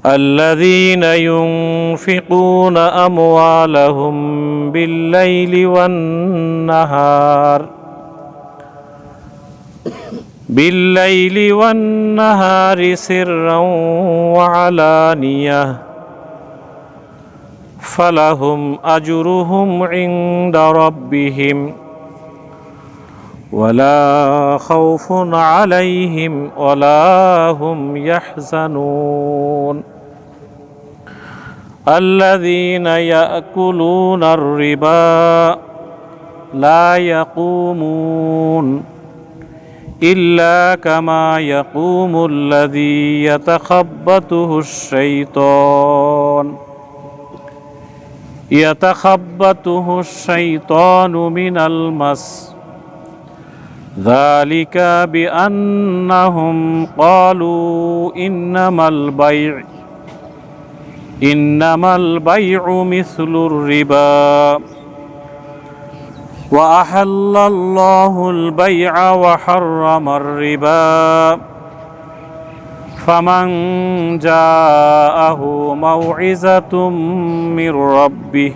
الذين ينفقون أموالهم بالليل والنهار سرا وعلانية فلهم أجرهم عند ربهم ولا خوف عليهم ولا هم يحزنون الذين يأكلون الربا لا يقومون إلا كما يقوم الذي يتخبطه الشيطان من المس ذلك بأنهم قالوا إنما البيع مثل الربا وأحل الله البيع وحرم الربا فمن جاءه موعظة من ربه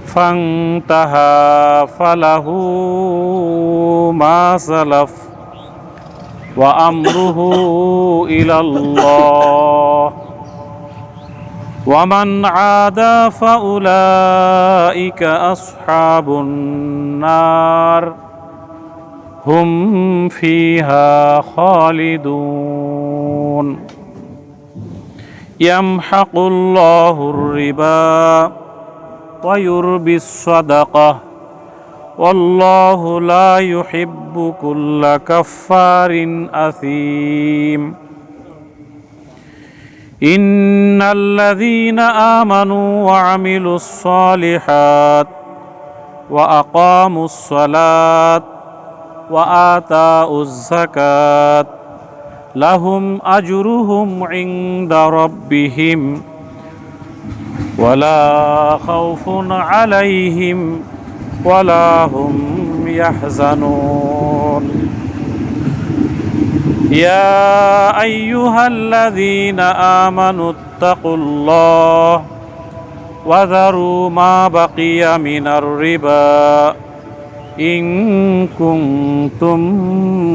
فانتهى فله ما سلف وأمره إلى الله ومن عاد فأولئك أصحاب النار هم فيها خالدون يمحق الله الربا ويربي الصدقة والله لا يحب كل كفار أثيم إن الذين آمنوا وعملوا الصالحات وأقاموا الصلاة وآتاءوا الزكاة لهم أجرهم عند ربهم ولا خوف عليهم ولا هم يحزنون يا أيها الذين آمنوا اتقوا الله وذروا ما بقي من الربا إن كنتم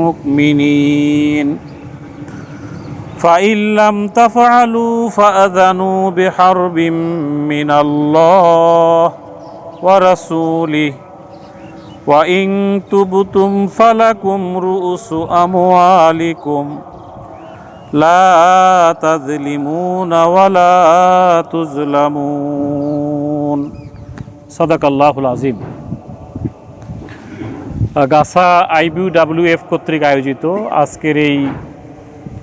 مؤمنين فإن لم تفعلوا فأذنوا بحرب من الله ورسوله وإن تبتم فلكم رؤوس أموالكم لا تظلمون ولا تظلمون صدق الله العظيم গাছা IBWF কর্তৃক আয়োজিত আজকের এই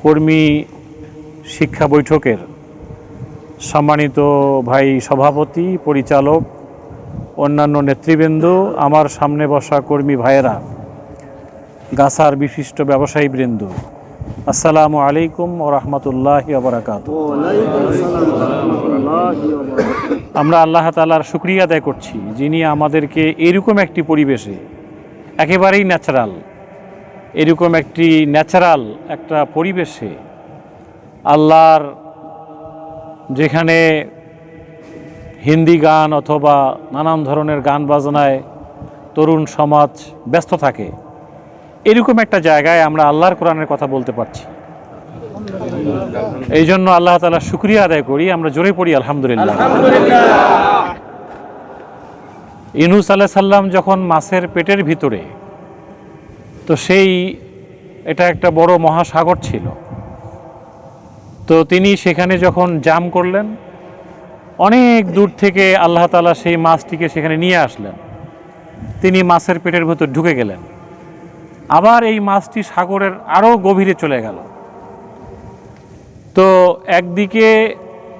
কর্মী শিক্ষা বৈঠকের সম্মানিত ভাই সভাপতি, পরিচালক, অন্যান্য নেতৃবৃন্দ, আমার সামনে বসা কর্মী ভাইয়েরা, গাছার বিশিষ্ট ব্যবসায়ীবৃন্দ, আসসালামু আলাইকুম ওয়া রাহমাতুল্লাহি ওয়া বারাকাতুহু। আমরা আল্লাহ তাআলার শুকরিয়া আদায় করছি, যিনি আমাদেরকে এরকম একটি পরিবেশে একেবারেই এরকম একটি ন্যাচারাল একটা পরিবেশে আল্লাহর, যেখানে হিন্দি গান অথবা নানান ধরনের গান বাজনায় তরুণ সমাজ ব্যস্ত থাকে, এরকম একটা জায়গায় আমরা আল্লাহর কোরআনের কথা বলতে পারছি। এই জন্য আল্লাহ তাআলার শুকরিয়া আদায় করি, আমরা জোরে পড়ি আলহামদুলিল্লাহ। ইউনূস আলাইহিস সালাম যখন মাছের পেটের ভিতরে, তো এটা একটা বড় মহাসাগর ছিল, তো তিনি সেখানে যখন জাম করলেন, অনেক দূর থেকে আল্লাহ তাআলা সেই মাছটিকে সেখানে নিয়ে আসলেন, তিনি মাছের পেটের ভিতর ঢুকে গেলেন, আবার এই মাছটি সাগরের আরও গভীরে চলে গেল। তো একদিকে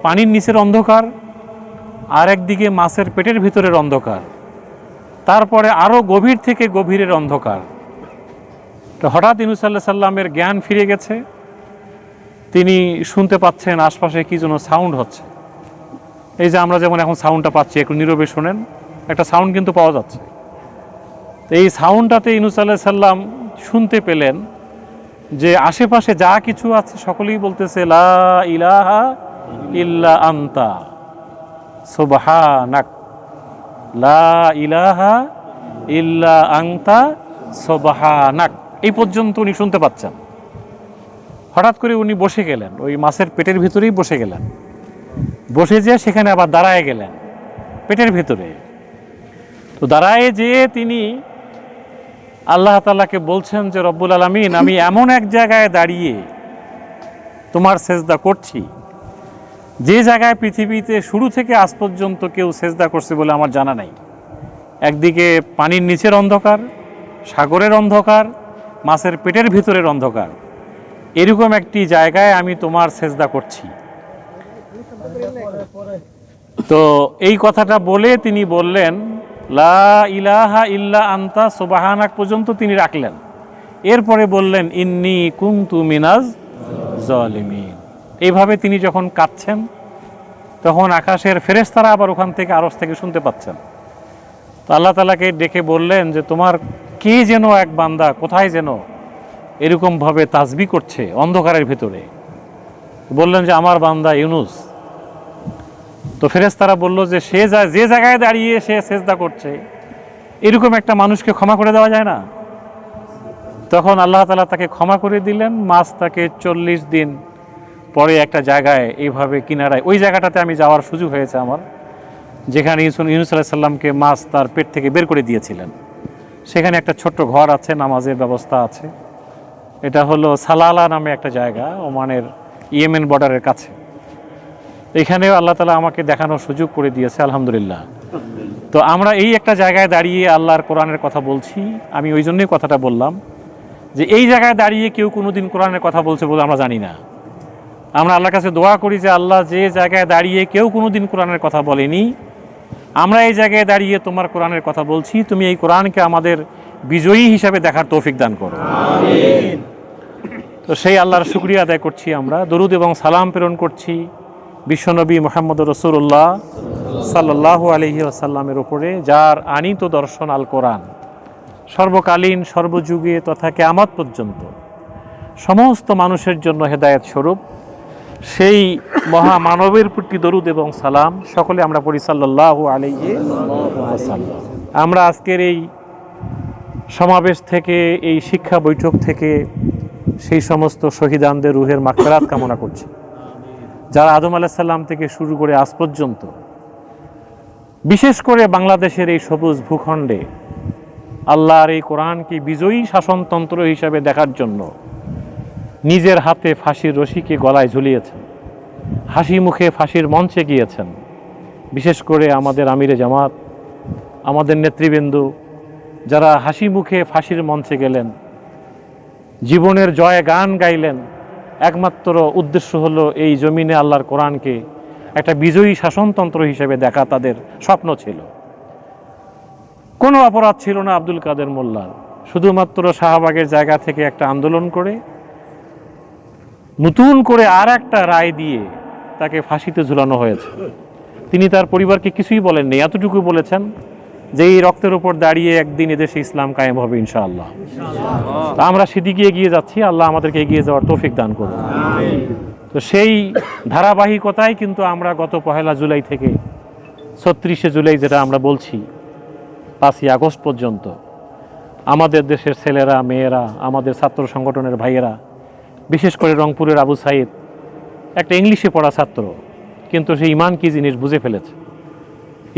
পানির নিচের অন্ধকার, আর একদিকে মাছের পেটের ভিতরের অন্ধকার, তারপরে আরও গভীর থেকে গভীরের অন্ধকার। তো হঠাৎ ইউনূস আলাইহিস সালামের জ্ঞান ফিরে গেছে, তিনি শুনতে পাচ্ছেন আশপাশে কি যেন সাউন্ড হচ্ছে। এই যে আমরা যেমন এখন সাউন্ডটা পাচ্ছি, একটু নীরবে শোনেন, একটা সাউন্ড কিন্তু পাওয়া যাচ্ছে। তো এই সাউন্ডটাতে ইউনূস আলাইহিস সালাম শুনতে পেলেন যে আশেপাশে যা কিছু আছে সকলেই বলতেছে লা ইলাহা ইল্লা আনতা সুবহানাক, লা ইলাহা ইল্লা আনতা সুবহানাক, এই পর্যন্ত উনি শুনতে পাচ্ছেন। হঠাৎ করে উনি বসে গেলেন, ওই মাছের পেটের ভিতরেই বসে গেলেন। বসে যেয়ে সেখানে আবার দাঁড়ায় গেলেন পেটের ভিতরে। তো দাঁড়ায় যেয়ে তিনি আল্লাহ তাআলাকে বলছেন যে রব্বুল আলামিন, আমি এমন এক জায়গায় দাঁড়িয়ে তোমার সেজদা করছি যে জায়গায় পৃথিবীতে শুরু থেকে আজ পর্যন্ত কেউ সেজদা করছে বলে আমার জানা নাই। একদিকে পানির নিচের অন্ধকার, সাগরের অন্ধকার, মাছের পেটের ভিতরের অন্ধকার, এরকম একটি জায়গায় আমি তোমার সেজদা করছি। তো এই কথাটা বলে তিনি বললেন লা ইলাহা ইল্লা আনতা সুবহানাক পর্যন্ত তিনি রাখলেন। এরপরে বললেন ইন্নী কুনতু মিনাজ জালিমিন। এইভাবে তিনি যখন কাঁদছেন তখন আকাশের ফেরেশতারা আবার ওখান থেকে আরশ থেকে শুনতে পাচ্ছেন। তো আল্লাহ তাআলাকে ডেকে বললেন যে তোমার কে যেন এক বান্দা কোথায় যেন এরকমভাবে তাসবিহ করছে অন্ধকারের ভিতরে। বললেন যে আমার বান্দা ইউনুস। তো ফেরেশতারা বলল যে যে জায়গায় দাঁড়িয়ে সে সেজদা করছে এরকম একটা মানুষকে ক্ষমা করে দেওয়া যায় না? তখন আল্লাহ তাআলা তাকে ক্ষমা করে দিলেন। মাছ তাকে 40 দিন পরে একটা জায়গায় এইভাবে কিনারায়, ওই জায়গাটাতে আমি যাওয়ার সুযোগ হয়েছে আমার, যেখানে ইউনুস আলাইহিস সালামকে মাছ তার পেট থেকে বের করে দিয়েছিলেন। সেখানে একটা ছোট্ট ঘর আছে, নামাজের ব্যবস্থা আছে। এটা হলো সালালা নামে একটা জায়গা, ওমানের ইয়েমেন বর্ডারের কাছে। এখানেও আল্লাহ তাআলা আমাকে দেখানোর সুযোগ করে দিয়েছে, আলহামদুলিল্লাহ। তো আমরা এই একটা জায়গায় দাঁড়িয়ে আল্লাহর কোরআনের কথা বলছি। আমি ওই জন্যই কথাটা বললাম যে এই জায়গায় দাঁড়িয়ে কেউ কোনোদিন কোরআনের কথা বলছে বলে আমরা জানি না। আমরা আল্লাহর কাছে দোয়া করি যে আল্লাহ, যে জায়গায় দাঁড়িয়ে কেউ কোনোদিন কোরআনের কথা বলেনি, আমরা এই জায়গায় দাঁড়িয়ে তোমার কোরআনের কথা বলছি, তুমি এই কোরআনকে আমাদের বিজয়ী হিসাবে দেখার তৌফিক দান করো। আমিন। তো সেই আল্লাহর শুকরিয়া আদায় করছি, আমরা দরুদ এবং সালাম প্রেরণ করছি বিশ্বনবী মুহাম্মদ রাসূলুল্লাহ সাল্লাল্লাহু আলাইহি ওয়াসাল্লামের উপরে, যার আনিত দর্শন আল কোরআন সর্বকালীন সর্বযুগে তথা কিয়ামত পর্যন্ত সমস্ত মানুষের জন্য হেদায়েত স্বরূপ। সেই মহামানবের প্রতি দরুদ এবং সালাম সকলে আমরা পড়ি সাল্লাল্লাহু আলাইহি ওয়াসাল্লাম। আমরা আজকের এই সমাবেশ থেকে, এই শিক্ষা বৈঠক থেকে সেই সমস্ত শহীদানদের রুহের মাগফিরাত কামনা করছি, যারা আদম আলাইহিস সালাম থেকে শুরু করে আজ পর্যন্ত, বিশেষ করে বাংলাদেশের এই সবুজ ভূখণ্ডে আল্লাহর এই কোরআনকে বিজয়ী শাসনতন্ত্র হিসাবে দেখার জন্য নিজের হাতে ফাঁসির রশিকে গলায় ঝুলিয়েছেন, হাসি মুখে ফাঁসির মঞ্চে গিয়েছেন। বিশেষ করে আমাদের আমিরে জামাত, আমাদের নেতৃবৃন্দ, যারা হাসি মুখে ফাঁসির মঞ্চে গেলেন, জীবনের জয় গান গাইলেন, একমাত্র উদ্দেশ্য হলো এই জমিনে আল্লাহর কোরআনকে একটা বিজয়ী শাসনতন্ত্র হিসেবে দেখা তাদের স্বপ্ন ছিল। কোনো অপরাধ ছিল না আব্দুল কাদের মোল্লার, শুধুমাত্র শাহবাগের জায়গা থেকে একটা আন্দোলন করে নতুন করে আর একটা রায় দিয়ে তাকে ফাঁসিতে ঝুলানো হয়েছে। তিনি তার পরিবারকে কিছুই বলেননি, এতটুকু বলেছেন যে এই রক্তের উপর দাঁড়িয়ে একদিন এদেশে ইসলাম কায়েম হবে ইনশাআল্লাহ। আমরা সেদিকে এগিয়ে যাচ্ছি, আল্লাহ আমাদেরকে এগিয়ে যাওয়ার তৌফিক দান করুন। তো সেই ধারাবাহিকতায় কিন্তু আমরা গত 1 জুলাই থেকে 36 জুলাই, যেটা আমরা বলছি 5ই আগস্ট পর্যন্ত, আমাদের দেশের ছেলেরা, মেয়েরা, আমাদের ছাত্র সংগঠনের ভাইয়েরা, বিশেষ করে রংপুরের আবু সাইদ, একটা ইংলিশে পড়া ছাত্র, কিন্তু সে ঈমান কি জিনিস বুঝে ফেলেছে,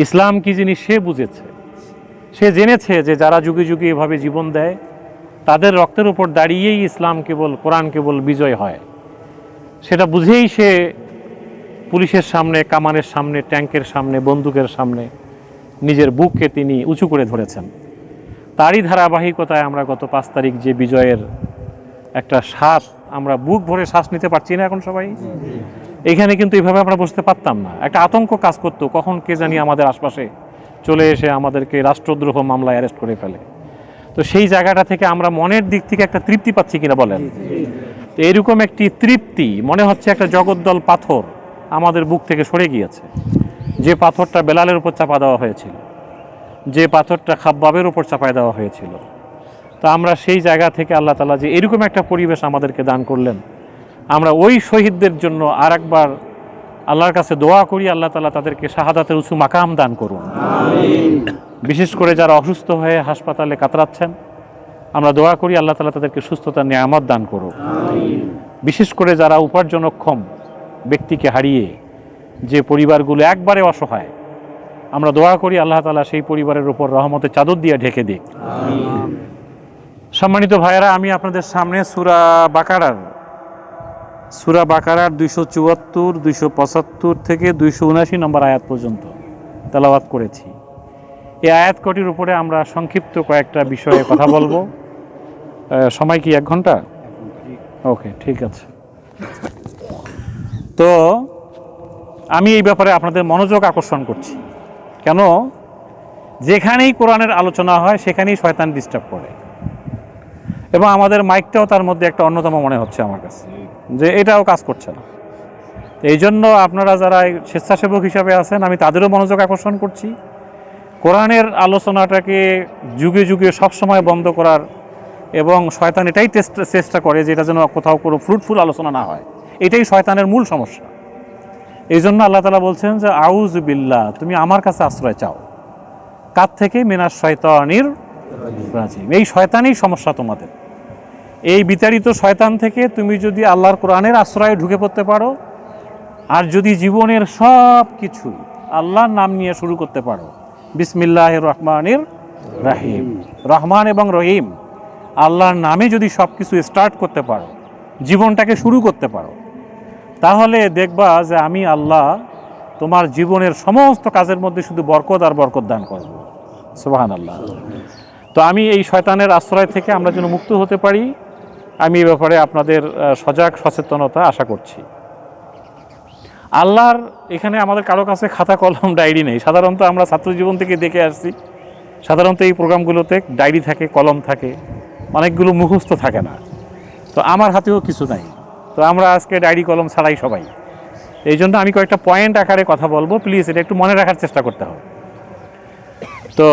ইসলাম কি জিনিস সে বুঝেছে। সে জেনেছে যে যারা যুগে যুগে এভাবে জীবন দেয় তাদের রক্তের উপর দাঁড়িয়েই ইসলাম কেবল, কোরআন কেবল বিজয় হয়। সেটা বুঝেই সে পুলিশের সামনে, কামানের সামনে, ট্যাঙ্কের সামনে, বন্দুকের সামনে নিজের বুককে তিনি উঁচু করে ধরেছেন। তারই ধারাবাহিকতায় আমরা গত 5 তারিখ যে বিজয়ের একটা স্বাদ, আমরা বুক ভরে শ্বাস নিতে পারছি না এখন সবাই। এখানে কিন্তু এইভাবে আমরা বসতে পারতাম না, একটা আতঙ্ক কাজ করতো, কখন কে জানি আমাদের আশপাশে চলে এসে আমাদেরকে রাষ্ট্রদ্রোহ মামলায় অ্যারেস্ট করে ফেলে। তো সেই জায়গাটা থেকে আমরা মনের দিক থেকে একটা তৃপ্তি পাচ্ছি কিনা বলেন? তো এরকম একটি তৃপ্তি, মনে হচ্ছে একটা জগদ্দল পাথর আমাদের বুক থেকে সরে গিয়েছে। যে পাথরটা বেলালের উপর চাপা দেওয়া হয়েছিল, যে পাথরটা খাব্বাবের উপর চাপায় দেওয়া হয়েছিল, তো আমরা সেই জায়গা থেকে আল্লাহ তাআলা যে এরকম একটা পরিবেশ আমাদেরকে দান করলেন, আমরা ওই শহীদদের জন্য আর একবার আল্লাহর কাছে দোয়া করি, আল্লাহ তাআলা তাদেরকে শাহাদাতের উঁচু মাকাম দান করুন। বিশেষ করে যারা অসুস্থ হয়ে হাসপাতালে কাতরাচ্ছেন, আমরা দোয়া করি আল্লাহ তাআলা তাদেরকে সুস্থতার নিয়ামত দান করুন। বিশেষ করে যারা উপার্জনক্ষম ব্যক্তিকে হারিয়ে যে পরিবারগুলো একবারে অসহায়, আমরা দোয়া করি আল্লাহ তাআলা সেই পরিবারের উপর রহমতের চাদর দিয়ে ঢেকে দিক। সম্মানিত ভাইয়েরা, আমি আপনাদের সামনে সূরা বাকারার 274, 275 থেকে 279 নম্বর আয়াত পর্যন্ত তেলাওয়াত করেছি। এই আয়াত কটির উপরে আমরা সংক্ষিপ্ত কয়েকটা বিষয়ে কথা বলবো। সময় কি 1 ঘন্টা? ওকে, ঠিক আছে। তো আমি এই ব্যাপারে আপনাদের মনোযোগ আকর্ষণ করছি। কেন? যেখানেই কোরআনের আলোচনা হয় সেখানেই শয়তান ডিস্টার্ব করে, এবং আমাদের মাইকটাও তার মধ্যে একটা অন্যতম মনে হচ্ছে আমার কাছে, যে এটাও কাজ করছে না। এই জন্য আপনারা যারা স্বেচ্ছাসেবক হিসাবে আছেন, আমি তাদেরও মনোযোগ আকর্ষণ করছি কোরআনের আলোচনাটাকে যুগে যুগে সবসময় বন্ধ করার, এবং শয়তান এটাই চেষ্টা করে যে এটা যেন কোথাও কোনো ফ্রুটফুল আলোচনা না হয়। এটাই শয়তানের মূল সমস্যা। এই জন্য আল্লাহ তাআলা বলছেন যে আউযু বিল্লাহ, তুমি আমার কাছে আশ্রয় চাও। কার থেকে? মিনাশ শয়তানির রাজিম। এই শয়তানই সমস্যা তোমাদের। এই বিতাড়িত শয়তান থেকে তুমি যদি আল্লাহর কোরআনের আশ্রয়ে ঢুকে পড়তে পারো, আর যদি জীবনের সব কিছু আল্লাহর নাম নিয়ে শুরু করতে পারো, বিসমিল্লাহির রহমানির রহিম, রহমান এবং রহিম আল্লাহর নামে যদি সব কিছু স্টার্ট করতে পারো, জীবনটাকে শুরু করতে পারো, তাহলে দেখবা যে আমি আল্লাহ তোমার জীবনের সমস্ত কাজের মধ্যে শুধু বরকত আর বরকত দান করব। সুবহানাল্লাহ। তো আমি এই শয়তানের আশ্রয় থেকে আমরা যেন মুক্ত হতে পারি, আমি এই ব্যাপারে আপনাদের সজাগ সচেতনতা আশা করছি। আল্লাহর এখানে আমাদের কারো কাছে খাতা কলম ডায়েরি নেই। সাধারণত আমরা ছাত্র জীবন থেকে দেখে আসছি, সাধারণত এই প্রোগ্রামগুলোতে ডায়েরি থাকে, কলম থাকে, অনেকগুলো মুখস্থ থাকে না। তো আমার হাতেও কিছু নাই। তো আমরা আজকে ডায়েরি কলম ছাড়াই সবাই। এই জন্য আমি কয়েকটা পয়েন্ট আকারে কথা বলবো, প্লিজ এটা একটু মনে রাখার চেষ্টা করতে হবে। তো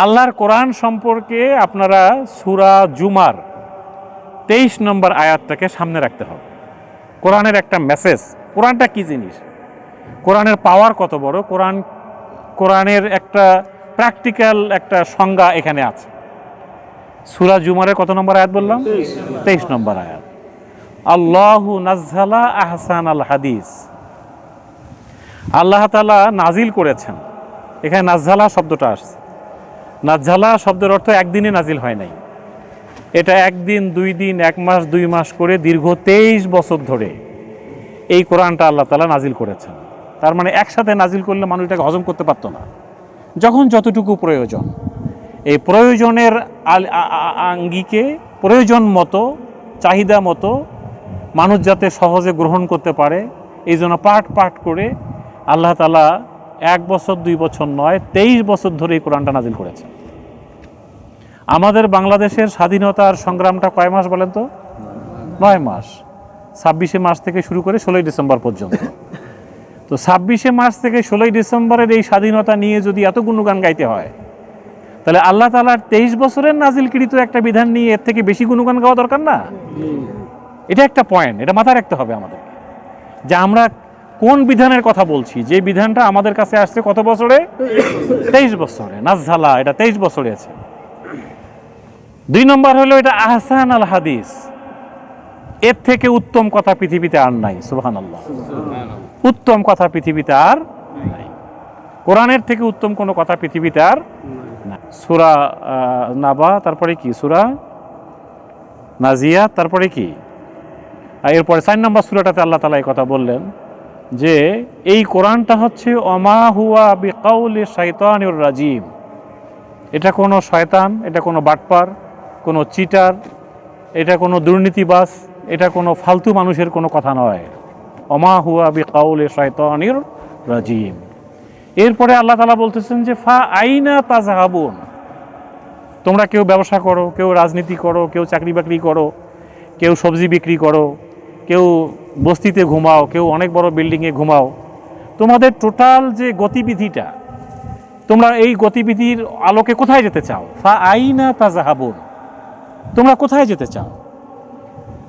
আল্লাহর কোরআন সম্পর্কে আপনারা সূরা জুমার 23 নম্বর আয়াতটাকে সামনে রাখতে হবে। কোরআনের একটা মেসেজ, কোরআনটা কি জিনিস, কোরআনের পাওয়ার কত বড়, কোরআনের একটা প্র্যাকটিক্যাল একটা সংজ্ঞা এখানে আছে। সূরা জুমারের কত নম্বর আয়াত বললাম? 23 নম্বর আয়াত। আল্লাহু নাজ্জালা আহসানাল হাদিস, আল্লাহ তাআলা নাজিল করেছেন। এখানে নাজ্জালা শব্দটা আসছে। নাজ্জালা শব্দের অর্থ একদিনে নাজিল হয় নাই, এটা 1 দিন 2 দিন 1 মাস 2 মাস করে দীর্ঘ 23 বছর ধরে এই কোরআনটা আল্লাহ তাআলা নাজিল করেছেন। তার মানে একসাথে নাজিল করলে মানুষ এটাকে হজম করতে পারতো না। যখন যতটুকু প্রয়োজন, এই প্রয়োজনের আঙ্গিকে প্রয়োজন মতো, চাহিদা মতো মানুষ যাতে সহজে গ্রহণ করতে পারে, এই জন্য পার্ট পার্ট করে আল্লাহ তাআলা 1 বছর 2 বছর নয় 23 বছর ধরে এই কোরআনটা নাজিল করেছেন। আমাদের বাংলাদেশের স্বাধীনতার সংগ্রামটা কয় মাস বলেন তো? 9 মাস। 26শে মার্চ থেকে শুরু করে 16ই ডিসেম্বর পর্যন্ত। তো 26শে মার্চ থেকে 16ই ডিসেম্বরের এই স্বাধীনতা নিয়ে যদি এত গুণগান গাইতে হয়, তাহলে আল্লাহ তাআলার 23 বছরের নাজিলকৃত একটা বিধান নিয়ে এর থেকে বেশি গুণগান গাওয়া দরকার না? এটা একটা পয়েন্ট, এটা মাথায় রাখতে হবে আমাদের, যে আমরা কোন বিধানের কথা বলছি। যে বিধানটা আমাদের কাছে আসছে কত বছরে? 23 বছরে। নাজ্জালা, এটা 23 বছরে আছে। 2 নম্বর হলো এটা আহসান আল হাদিস, এর থেকে উত্তম কথা পৃথিবীতে আর নাই। সুবহানাল্লাহ। উত্তম কথা পৃথিবীতে আর নাই, কোরআনের থেকে উত্তম কোনো কথা পৃথিবীতে আর নাই। সূরা নাবা, তারপরে কি সূরা নাজিয়াত, তারপরে কি, এরপরে 4 নম্বর সূরাটাতে আল্লাহ তাআলা এই কথা বললেন যে এই কোরআনটা হচ্ছে ওমা হুয়া বিকাউলি শাইতানির রাজিম। এটা কোনো শয়তান, এটা কোনো বাটপার, কোনো চিটার, এটা কোনো দুর্নীতিবাজ, এটা কোনো ফালতু মানুষের কোনো কথা নয়। ওমা হুয়া বিকাউলি শাইতানির রাজিম। এরপরে আল্লাহ তাআলা বলতেছেন যে ফা আইনা তাযহাবুন, তোমরা কেউ ব্যবসা করো, কেউ রাজনীতি করো, কেউ চাকরি বাকরি করো, কেউ সবজি বিক্রি করো, কেউ বস্তিতে ঘুমাও, কেউ অনেক বড় বিল্ডিংয়ে ঘুমাও, তোমাদের টোটাল যে গতিবিধিটা, তোমরা এই গতিবিধির আলোকে কোথায় যেতে চাও? ফা আইনা তাযাহাবুন, তোমরা কোথায় যেতে চাও?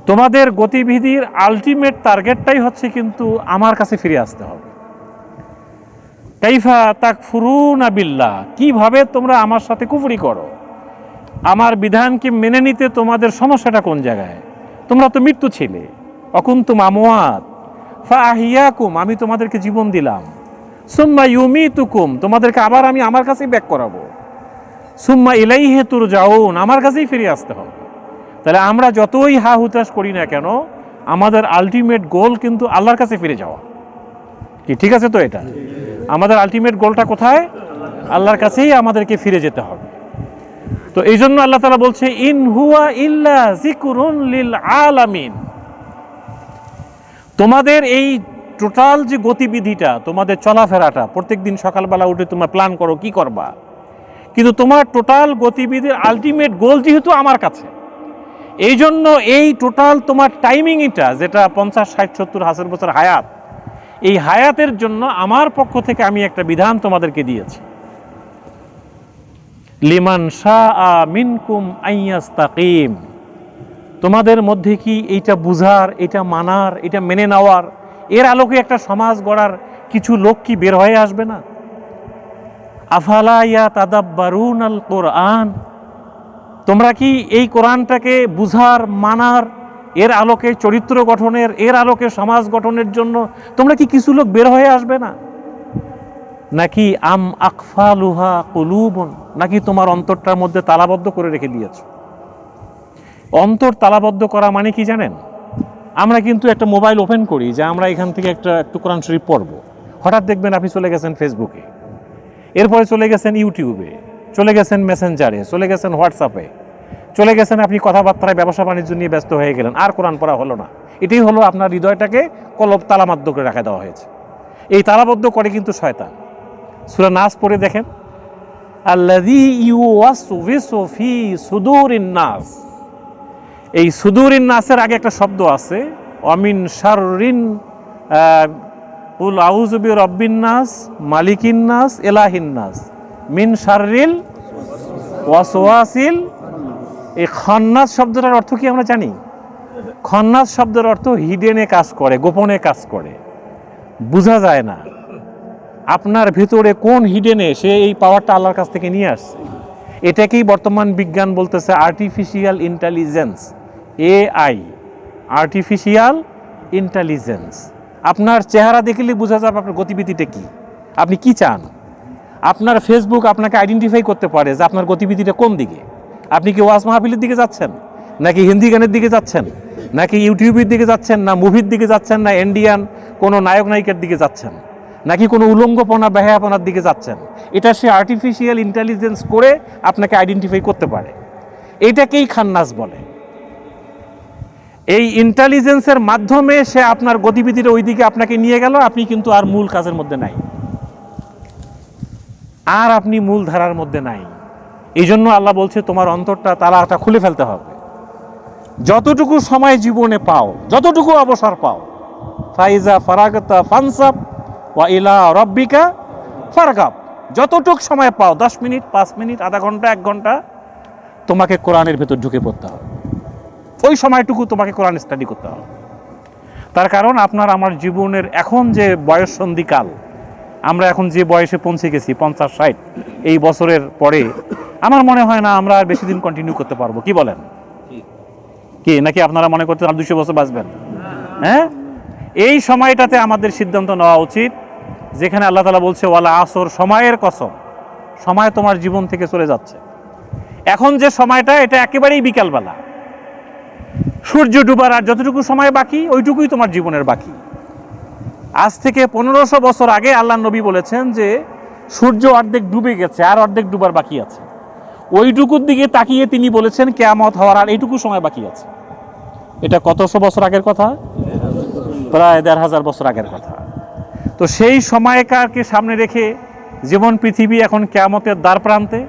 তোমাদের গতিবিধির আলটিমেট টার্গেটটাই হচ্ছে কিন্তু আমার কাছে ফিরে আসতে হবে। কাইফা তাকফুরুনা বিল্লাহ, কিভাবে তোমরা আমার সাথে কুফরি করো? আমার বিধানকে মেনে নিতে তোমাদের সমস্যাটা কোন জায়গায়? তোমরা তো মৃত্যু ছিলে, অকুনতুম আমওয়াত ফাআহিয়াকুম, আমি তোমাদেরকে জীবন দিলাম, সুম্মা ইউমিতুকুম, তোমাদেরকে আবার আমি আমার কাছেই ব্যাক করাবো, সুম্মা ইলাইহি তুরজাউন, আমার কাছেই ফিরে আসতে হবে। তাহলে আমরা যতই হা হুতাশ করি না কেন, আমাদের আলটিমেট গোল কিন্তু আল্লাহর কাছে ফিরে যাওয়া। কি ঠিক আছে তো? এটা আমাদের আলটিমেট গোলটা কোথায়? আল্লাহর কাছেই আমাদেরকে ফিরে যেতে হবে। তো এই জন্য আল্লাহ তাআলা বলছে, ইন হুয়া ইল্লা যিকরুন লিল আলামিন, তোমাদের এই টোটাল যে গতিবিধিটা, তোমাদের চলাফেরাটা, প্রত্যেকদিন সকালবেলা উঠে তোমরা প্ল্যান করো কি করবা, কিন্তু তোমার টোটাল গতিবিধির আলটিমেট গোল যেহেতু আমার কাছে, এই জন্য এই টোটাল তোমার টাইমিংটা, যেটা 50, 60, 70, 1000 বছর হায়াত, এই হায়াতের জন্য আমার পক্ষ থেকে আমি একটা বিধান তোমাদেরকে দিয়েছি। লিমান শাআ মিনকুম আইয়াস্তাকিম, তোমাদের মধ্যে কি এইটা বুঝার, এটা মানার, এটা মেনে নেওয়ার, এর আলোকে একটা সমাজ গড়ার কিছু লোক কি বের হয়ে আসবে না? আফালা ইয়াতাদাব্বারুনাল কোরআন, তোমরা কি এই কোরআনটাকে বুঝার, মানার, এর আলোকে চরিত্র গঠনের, এর আলোকে সমাজ গঠনের জন্য তোমরা কি কিছু লোক বের হয়ে আসবে না? নাকি আম আকফালুহা কুলুবুন, নাকি তোমার অন্তরটার মধ্যে তালাবদ্ধ করে রেখে দিয়েছো? অন্তর তালাবদ্ধ করা মানে কি জানেন? আমরা কিন্তু একটা মোবাইল ওপেন করি যে আমরা এখান থেকে একটু কোরআন শরীফ পড়বো, হঠাৎ দেখবেন আপনি চলে গেছেন ফেসবুকে, এরপরে চলে গেছেন ইউটিউবে, চলে গেছেন মেসেঞ্জারে, চলে গেছেন হোয়াটসঅ্যাপে, চলে গেছেন আপনি কথাবার্তায় ব্যবসা বাণিজ্য নিয়ে ব্যস্ত হয়ে গেলেন, আর কোরআন পড়া হলো না। এটাই হলো আপনার হৃদয়টাকে তালাবদ্ধ করে রাখা দেওয়া হয়েছে। এই তালাবদ্ধ করে কিন্তু শয়তান। সূরা নাস পড়ে দেখেন, আল্লাযী ইউওয়াসওয়িসু ফি সুদুরিন নাস, এই সুদুরিন নাসের আগে একটা শব্দ আছে, অমিন শাররিন কুল আউযু বিরাব্বিন নাস মালিকিন নাস ইলাহিন নাস মিন শাররিল ওয়াসওয়াসিল। এই খান্নাস শব্দটার অর্থ কি আমরা জানি? খান্নাস শব্দের অর্থ হিডেনে কাজ করে, গোপনে কাজ করে, বোঝা যায় না। আপনার ভিতরে কোন হিডেনে সে এই পাওয়ারটা আল্লাহর কাছ থেকে নিয়ে আসছে, এটাকেই বর্তমান বিজ্ঞান বলতেছে artificial intelligence, AI, artificial intelligence. আপনার চেহারা দেখলে বোঝা যাবে আপনার গতিবিধিটা কি, আপনি কি চান। আপনার ফেসবুক আপনাকে আইডেন্টিফাই করতে পারে যে আপনার গতিবিধিটা কোন দিকে। আপনি কি ওয়াজ মাহফিলের দিকে যাচ্ছেন, নাকি হিন্দি গানের দিকে যাচ্ছেন, নাকি ইউটিউবের দিকে যাচ্ছেন, না মুভির দিকে যাচ্ছেন, না ইন্ডিয়ান কোনো নায়ক নায়িকার দিকে যাচ্ছেন, নাকি কোনো উলঙ্গপনা বেহায়াপনার দিকে যাচ্ছেন, এটা সে আর্টিফিশিয়াল ইন্টেলিজেন্স করে আপনাকে আইডেন্টিফাই করতে পারে। এইটাকেই খান্নাস বলে। এই ইন্টেলিজেন্সের মাধ্যমে সে আপনার গতিবিধিটা ওই দিকে আপনাকে নিয়ে গেল, আপনি কিন্তু আর মূল কাজের মধ্যে নাই, আর আপনি মূল ধারার মধ্যে নাই। এই জন্য আল্লাহ বলছে তোমার অন্তরটা, তালাটা খুলে ফেলতে হবে। যতটুকু সময় জীবনে পাও, যতটুকু অবসর পাও, ফাইজা ফারাগতা ফানসাব ওয়া ইলা রাব্বিকা ফারগাব, যতটুকু সময় পাও, 10 মিনিট, 5 মিনিট, আধা ঘন্টা, 1 ঘন্টা, তোমাকে কোরআনের ভেতর ঢুকে পড়তে হবে। ওই সময়টুকু তোমাকে কোরআন স্টাডি করতে হবে। তার কারণ আপনার আমার জীবনের এখন যে বয়স সন্ধিকাল, আমরা এখন যে বয়সে পৌঁছে গেছি 50-60, এই বছরের পরে আমার মনে হয় না আমরা আর বেশি দিন কন্টিনিউ করতে পারবো। কি বলেন? কি নাকি আপনারা মনে করতে আর 200 বছর বাঁচবেন? হ্যাঁ, এই সময়টাতে আমাদের সিদ্ধান্ত নেওয়া উচিত, যেখানে আল্লাহ তাআলা বলছে ওয়ালা আসর, সময়ের কসম, সময় তোমার জীবন থেকে চলে যাচ্ছে। এখন যে সময়টা, এটা একেবারেই বিকালবেলা, সূর্য ডুবার আর যতটুকু সময় বাকি, ওইটুকুই তোমার জীবনের বাকি। আজ থেকে 1500 বছর আগে আল্লাহ নবী বলেছেন যে সূর্য অর্ধেক ডুবে গেছে, আর অর্ধেক ডুবার বাকি আছে। ওইটুকুর দিকে তাকিয়ে তিনি বলেছেন কিয়ামত হওয়ার আর এইটুকু সময় বাকি আছে। এটা কতশো বছর আগের কথা? প্রায় 1500 বছর আগের কথা। তো সেই সময়কারকে সামনে রেখে যেমন পৃথিবী এখন কিয়ামতের দ্বার প্রান্তে,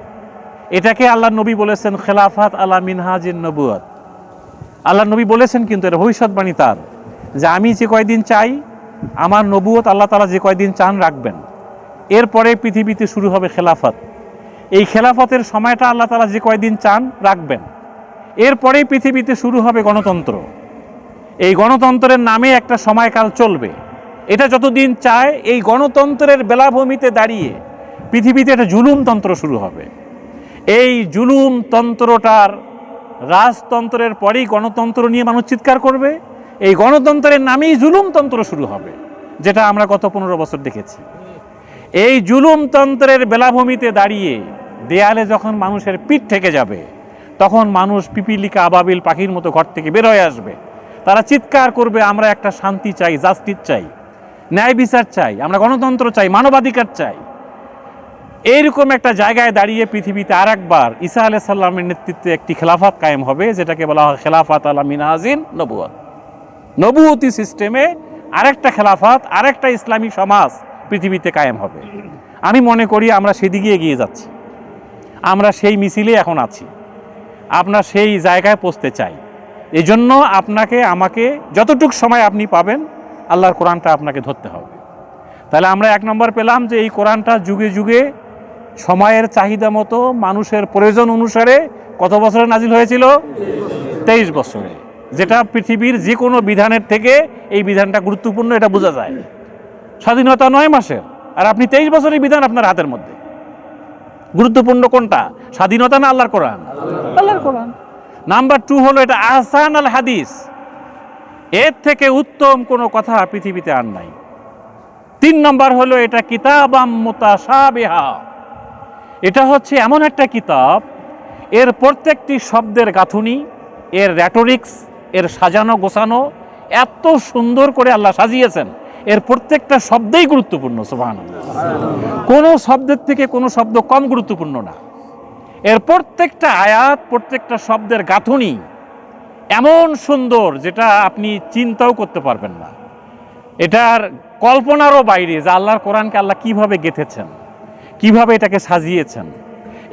এটাকে আল্লাহ নবী বলেছেন খেলাফাত আলা মিনহাজিন নবুয়ত। আল্লাহ নবী বলেছেন, কিন্তু এটা ভবিষ্যৎবাণী তার, যে আমি যে কয়দিন চাই, আমার নবুয়ত আল্লাহ তাআলা যে কয়দিন চান রাখবেন। এরপরে পৃথিবীতে শুরু হবে খেলাফত। এই খেলাফতের সময়টা আল্লাহ তাআলা যে কয়দিন চান রাখবেন। এরপরেই পৃথিবীতে শুরু হবে গণতন্ত্র। এই গণতন্ত্রের নামে একটা সময়কাল চলবে। এটা যতদিন চায় এই গণতন্ত্রের বেলাভূমিতে দাঁড়িয়ে পৃথিবীতে একটা জুলুমতন্ত্র শুরু হবে। এই জুলুমতন্ত্রটার রাজতন্ত্রের পরেই গণতন্ত্র নিয়ে মানুষ চিৎকার করবে। এই গণতন্ত্রের নামেই জুলুমতন্ত্র শুরু হবে, যেটা আমরা গত 15 বছর দেখেছি। এই জুলুমতন্ত্রের বেলাভূমিতে দাঁড়িয়ে দেয়ালে যখন মানুষের পিঠ থেকে যাবে, তখন মানুষ পিপিলিকা আবাবিল পাখির মতো ঘর থেকে বের হয়ে আসবে। তারা চিৎকার করবে, আমরা একটা শান্তি চাই, জাস্টিস চাই, ন্যায় বিচার চাই, আমরা গণতন্ত্র চাই, মানবাধিকার চাই। এইরকম একটা জায়গায় দাঁড়িয়ে পৃথিবীতে আর একবার ঈসা আলাইহিস সালামের নেতৃত্বে একটি খেলাফত কায়েম হবে, যেটাকে বলা হয় খেলাফত আলা মিনহাজিন নবুয়ত। নবুয়তি সিস্টেমে আরেকটা খেলাফত, আরেকটা ইসলামী সমাজ পৃথিবীতে কায়েম হবে। আমি মনে করি আমরা সেদিকে এগিয়ে যাচ্ছি, আমরা সেই মিছিলে এখন আছি, আমরা সেই জায়গায় পৌঁছতে চাই। এই জন্য আপনাকে আমাকে যতটুকু সময় আপনি পাবেন আল্লাহর কোরআনটা আপনাকে ধরতে হবে। তাহলে আমরা 1 নম্বর পেলাম যে এই কোরআনটা যুগে যুগে সময়ের চাহিদা মতো মানুষের প্রয়োজন অনুসারে কত বছরে নাজিল হয়েছিল? 23 বছরে, যেটা পৃথিবীর যে কোনো বিধানের থেকে এই বিধানটা গুরুত্বপূর্ণ, এটা বোঝা যায়। স্বাধীনতা 9 মাসের, আর আপনি 23 বছরের বিধান আপনার হাতের মধ্যে। গুরুত্বপূর্ণ কোনটা? স্বাধীনতা না আল্লাহর কোরআন? আল্লাহর কোরআন। নাম্বার 2 হলো এটা আহসান আল হাদিস, এর থেকে উত্তম কোনো কথা পৃথিবীতে আর নাই। 3 নম্বর হলো এটা কিতাবাম মুতাশাবিহা, এটা হচ্ছে এমন একটা কিতাব, এর প্রত্যেকটি শব্দের গাঁথুনি, এর র্যাটোরিক্স, এর সাজানো গোছানো এত সুন্দর করে আল্লাহ সাজিয়েছেন, এর প্রত্যেকটা শব্দেই গুরুত্বপূর্ণ। সুবহানাল্লাহ। কোনো শব্দের থেকে কোনো শব্দ কম গুরুত্বপূর্ণ না। এর প্রত্যেকটা আয়াত, প্রত্যেকটা শব্দের গাঁথুনি এমন সুন্দর যেটা আপনি চিন্তাও করতে পারবেন না। এটার কল্পনারও বাইরে যে আল্লাহর কোরআনকে আল্লাহ কিভাবে গেঁথেছেন, কিভাবে এটাকে সাজিয়েছেন।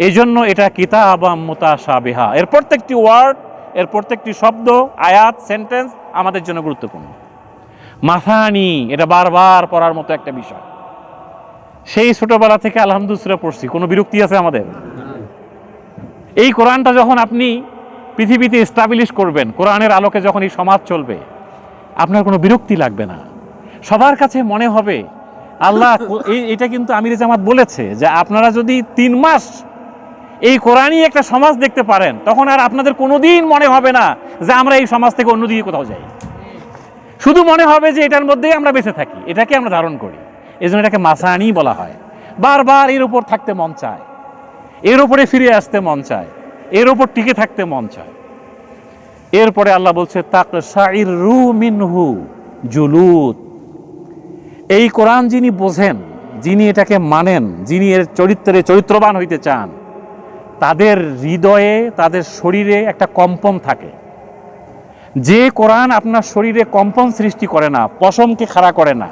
এই জন্য এটা কিতাবাম মুতাশাবিহা, এর প্রত্যেকটি ওয়ার্ড, এর প্রত্যেকটি শব্দ, আয়াত, সেন্টেন্স আমাদের জন্য গুরুত্বপূর্ণ। মাসানি, এটা বারবার পড়ার মতো একটা বিষয়। সেই ছোটবেলা থেকে আলহামদুলিল্লাহ পড়ছি, কোনো বিরক্তি আছে আমাদের? এই কোরআনটা যখন আপনি পৃথিবীতে এস্টাবলিশ করবেন, কোরআনের আলোকে যখন এই সমাজ চলবে, আপনার কোনো বিরক্তি লাগবে না। সবার কাছে মনে হবে আল্লাহ, এটা কিন্তু আমির জামাত বলেছে যে আপনারা যদি 3 মাস এই কোরআনই একটা সমাজ দেখতে পারেন, তখন আর আপনাদের কোনোদিন মনে হবে না যে আমরা এই সমাজ থেকে অন্যদিকে কোথাও যাই। শুধু মনে হবে যে এটার মধ্যেই আমরা বেঁচে থাকি, এটাকে আমরা ধারণ করি। এই জন্য এটাকে মাসানি বলা হয়। বারবার এর উপর থাকতে মন চায়, এর উপরে ফিরে আসতে মন চায়, এর উপর টিকে থাকতে মন চায়। এরপরে আল্লাহ বলছে তাকশাইরু মিনহু জুলুদ, এই কোরআন যিনি বোঝেন, যিনি এটাকে মানেন, যিনি এর চরিত্রে চরিত্রবান হইতে চান, তাদের হৃদয়ে, তাদের শরীরে একটা কম্পন থাকে। যে কোরআন আপনার শরীরে কম্পন সৃষ্টি করে না, পশমকে খাড়া করে না,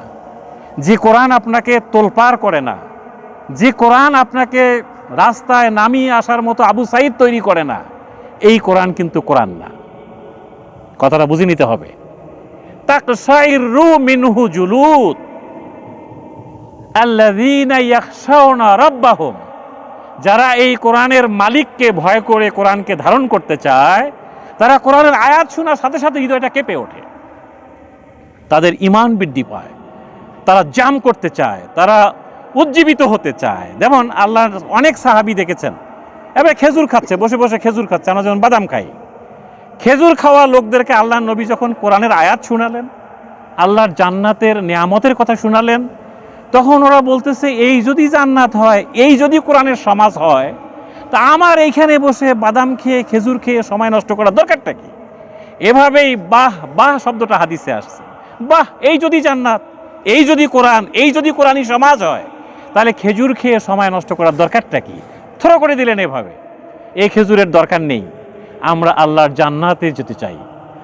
যে কোরআন আপনাকে তোলপাড় করে না, যে কোরআন আপনাকে রাস্তায় নামিয়ে আসার মতো আবু সাইদ তৈরি করে না, এই কোরআন কিন্তু কোরআন না। কথাটা বুঝে নিতে হবে। তাকশাইরু মিনহু জুলুদ আল্লাযীনা ইয়াখশাউনা রাব্বাহুম, যারা এই কোরআনের মালিককে ভয় করে কোরআনকে ধারণ করতে চায়, তারা কোরআনের আয়াত শোনার সাথে সাথে হৃদয়টা কেঁপে ওঠে, তাদের ঈমান বৃদ্ধি পায়, তারা জাম করতে চায়, তারা উজ্জীবিত হতে চায়। যেমন আল্লাহর অনেক সাহাবী দেখেছেন, এবার খেজুর খাচ্ছে, বসে বসে খেজুর খাচ্ছে, আমরা যেমন বাদাম খাই। খেজুর খাওয়া লোকদেরকে আল্লাহর নবী যখন কোরআনের আয়াত শোনালেন, আল্লাহর জান্নাতের নিয়ামতের কথা শোনালেন, তখন ওরা বলতেছে এই যদি জান্নাত হয়, এই যদি কোরআনের সমাজ হয়, তা আমার এইখানে বসে বাদাম খেয়ে খেজুর খেয়ে সময় নষ্ট করার দরকারটা কি? এভাবেই বাহ বাহ শব্দটা হাদিসে আসছে। বাহ, এই যদি জান্নাত, এই যদি কোরআন, এই যদি কোরআনই সমাজ হয়, তাহলে খেজুর খেয়ে সময় নষ্ট করার দরকারটা কি? থ্রো করে দিলেন এভাবে। এই খেজুরের দরকার নেই, আমরা আল্লাহর জান্নাতে যেতে চাই।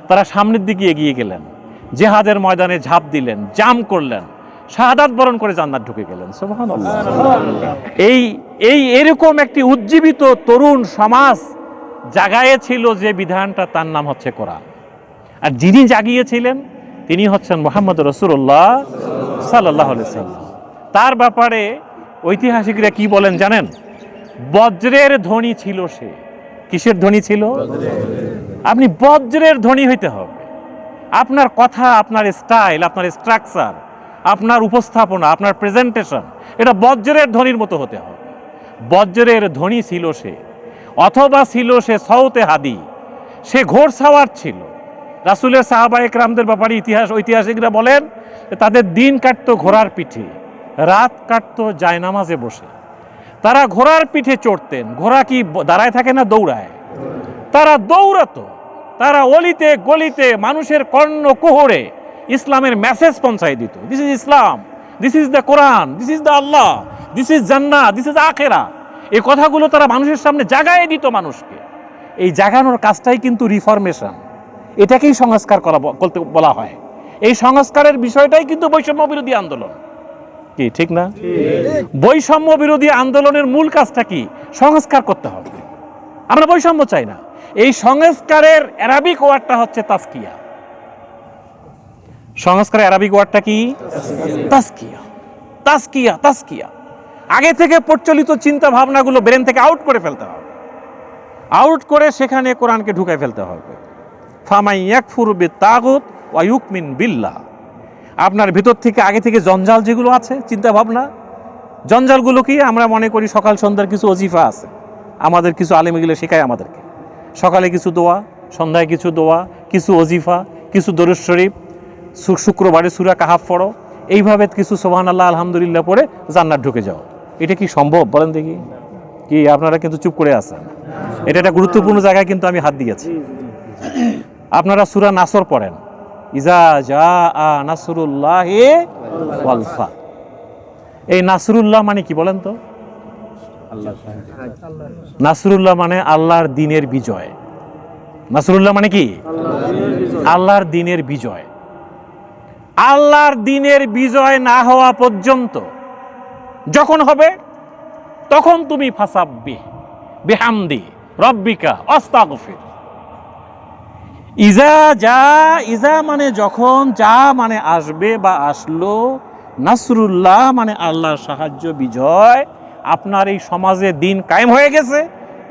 তারা সামনের দিকে এগিয়ে গেলেন, জিহাদের ময়দানে ঝাঁপ দিলেন, জাম করলেন, শাহাদাত বরণ করে জান্নাত ঢুকে গেলেন। সুবহানাল্লাহ। এই এরকম একটি উজ্জীবিত তরুণ সমাজ জাগাইয়েছিল যে বিধানটা, তার নাম হচ্ছে কোরআন। আর যিনি জাগিয়েছিলেন তিনি হচ্ছেন মুহাম্মদ রাসূলুল্লাহ সাল্লাল্লাহু আলাইহি ওয়াসাল্লাম। তার ব্যাপারে ঐতিহাসিকরা কি বলেন জানেন? বজ্রের ধ্বনি ছিল সে। কিসের ধ্বনি ছিল? আপনি বজ্রের ধ্বনি হইতে হবে। আপনার কথা, আপনার স্টাইল, আপনার স্ট্রাকচার, আপনার উপস্থাপনা, আপনার প্রেজেন্টেশন, এটা বজ্রের ধ্বনির মতো হতে হবে। বজ্রের ধ্বনি ছিল সে, অথবা ছিল সে সৌতে হাদি, সে ঘোড়সাওয়ার ছিল। রাসূলের সাহাবা একরামদের ব্যাপারে ঐতিহাসিকরা বলেন তাদের দিন কাটতো ঘোড়ার পিঠে, রাত কাটতো জায়নামাজে বসে। তারা ঘোড়ার পিঠে চড়তেন। ঘোড়া কি দাঁড়ায় থাকে না দৌড়ায়? তারা দৌড়াতো। তারা অলিতে গলিতে মানুষের কর্ণ কুহরে ইসলামের মেসেজ পৌঁছায় দিত। This is Islam, this is the Quran, this is the Allah, this is Jannah, this is আখিরা। এই কথাগুলো তারা মানুষের সামনে জাগায় দিত মানুষকে। এই জাগানোর কাজটাই কিন্তু রিফরমেশন, এটাকেই সংস্কার করা বলা হয়। এই সংস্কারের বিষয়টাই কিন্তু বৈষম্য বিরোধী আন্দোলন। কি ঠিক না? বৈষম্য বিরোধী আন্দোলনের মূল কাজটা কি? সংস্কার করতে হবে। আমরা বৈষম্য চাই না। এই সংস্কারের অ্যারাবিক ওয়ার্ডটা হচ্ছে তাসকিয়া। সংস্কারের অ্যারাবিক ওয়ার্ডটা কি? তাসকিয়া। তাসকিয়া, তাসকিয়া। আগে থেকে প্রচলিত চিন্তা ভাবনাগুলো ব্রেন থেকে আউট করে ফেলতে হবে। আউট করে সেখানে কোরআনকে ঢুকায় ফেলতে হবে। ফামাই ইয়াকফুর বিত্তাগুত ওয়া ইউমিন বিল্লাহ। আপনার ভিতর থেকে আগে থেকে জঞ্জাল যেগুলো আছে, চিন্তা ভাবনা, জঞ্জালগুলো কি? আমরা মনে করি সকাল সন্ধ্যার কিছু ওজিফা আছে, আমাদের কিছু আলেমগুলো শেখায় আমাদেরকে। সকালে কিছু দোয়া, সন্ধ্যায় কিছু দোয়া, কিছু ওজিফা, কিছু দরুদ শরীফ, শুক্রবারে সূরা কাহাফ পড়ো, এইভাবে কিছু সুবহানাল্লাহ আলহামদুলিল্লাহ পড়ে জান্নাত ঢুকে যাও। এটা কি সম্ভব বলেন দেখি? কি আপনারা কিন্তু চুপ করে আছেন? এটা একটা গুরুত্বপূর্ণ জায়গায় কিন্তু আমি হাত দিয়েছি। আপনারা সূরা নাসর পড়েন, ইজা জাআ নাসরুল্লাহি ওয়াল ফাত। এই নাসরুল্লাহ মানে কি বলেন তো? নাসরুল্লাহ মানে আল্লাহর দ্বীনের বিজয়। নাসরুল্লাহ মানে কি? আল্লাহর দ্বীনের বিজয়। আল্লাহর দ্বীনের বিজয় না হওয়া পর্যন্ত যখন হবে তখন তুমি ফাসাব্বিহ বিহামদি রব্বিকা আস্তাগফির। ইজা যা, ইজা মানে যখন, যা মানে আসবে বা আসলো, নাসরুল্লাহ মানে আল্লাহর সাহায্য, বিজয়। আপনার এই সমাজে দিন কায়েম হয়ে গেছে।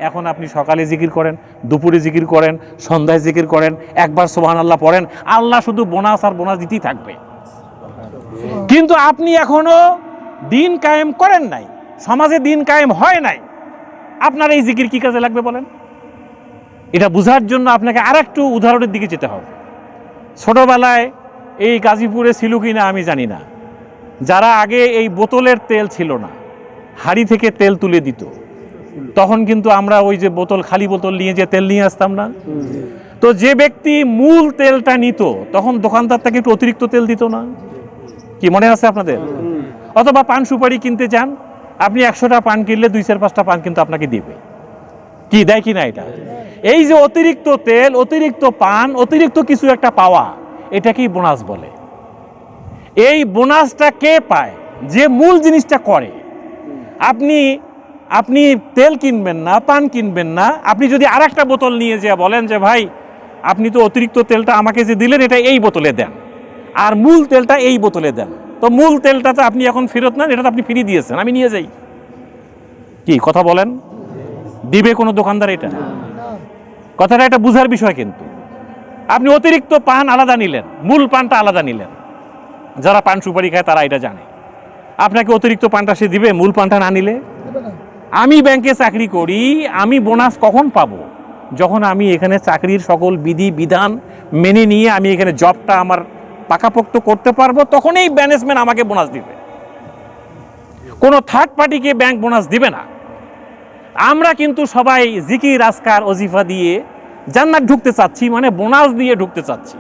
এখন আপনি সকালে জিকির করেন, দুপুরে জিকির করেন, সন্ধ্যায় জিকির করেন, একবার সুবহানাল্লাহ পড়েন, আল্লাহ শুধু বোনাস আর বোনাস দিতেই থাকবে। কিন্তু আপনি এখনো দিন কায়েম করেন নাই, সমাজে দিন কায়েম হয় নাই। আপনার এই জিকির কি কাজে লাগবে বলেন? এটা বোঝার জন্য আপনাকে আরেকটু উদাহরণের দিকে যেতে হবে। ছোটবেলায় এই গাজীপুরে ছিল কি না আমি জানি না, যারা আগে এই বোতলের তেল ছিল না, হাড়ি থেকে তেল তুলে দিত, তখন কিন্তু আমরা ওই যে বোতল, খালি বোতল নিয়ে যে তেল নিয়ে আসতাম না, তো যে ব্যক্তি মূল তেলটা নিত তখন দোকানদার তাকে একটু অতিরিক্ত তেল দিত না? কি মনে আছে আপনাদের? অথবা পান সুপারি কিনতে যান, আপনি 100টা পান কিনলে 2-4-5টা পান কিন্তু আপনাকে দিবে। কি দেয় কি না? এটা, এই যে অতিরিক্ত তেল, অতিরিক্ত পান, অতিরিক্ত কিছু একটা পাওয়া, এটাকেই বোনাস বলে। এই বোনাসটা কে পায়? যে মূল জিনিসটা করে। আপনি তেল কিনবেন না, পান কিনবেন না, আপনি যদি আরেকটা বোতল নিয়ে যেয়ে বলেন যে ভাই আপনি তো অতিরিক্ত তেলটা আমাকে যে দিলেন এটা এই বোতলে দেন, আর মূল তেলটা এই বোতলে দেন, তো মূল তেলটা তো আপনি এখন ফেরত নেন, এটা তো আপনি ফ্রি দিয়েছেন, আমি নিয়ে যাই। কি কথা বলেন? দিবে কোনো দোকানদার এটা? কথাটা এটা বুঝার বিষয়। কিন্তু আপনি অতিরিক্ত পান আলাদা নিলেন, মূল পানটা আলাদা নিলেন। যারা পান সুপারি খায় তারা এটা জানে। আপনাকে অতিরিক্ত পানটা সে দিবে, মূল পানটা না নিলে? আমি ব্যাংকে চাকরি করি, আমি বোনাস কখন পাবো? যখন আমি এখানে চাকরির সকল বিধি বিধান মেনে নিয়ে আমি এখানে জবটা আমার পাকাপোক্ত করতে পারবো, তখন এই ম্যানেজমেন্ট আমাকে বোনাস দিবে। কোনো থার্ড পার্টিকে ব্যাংক বোনাস দিবে না। আমরা কিন্তু সবাই জিকির, আজকার, ওজিফা দিয়ে জান্নাত ঢুকতে চাচ্ছি, মানে বোনাস দিয়ে ঢুকতে চাচ্ছি।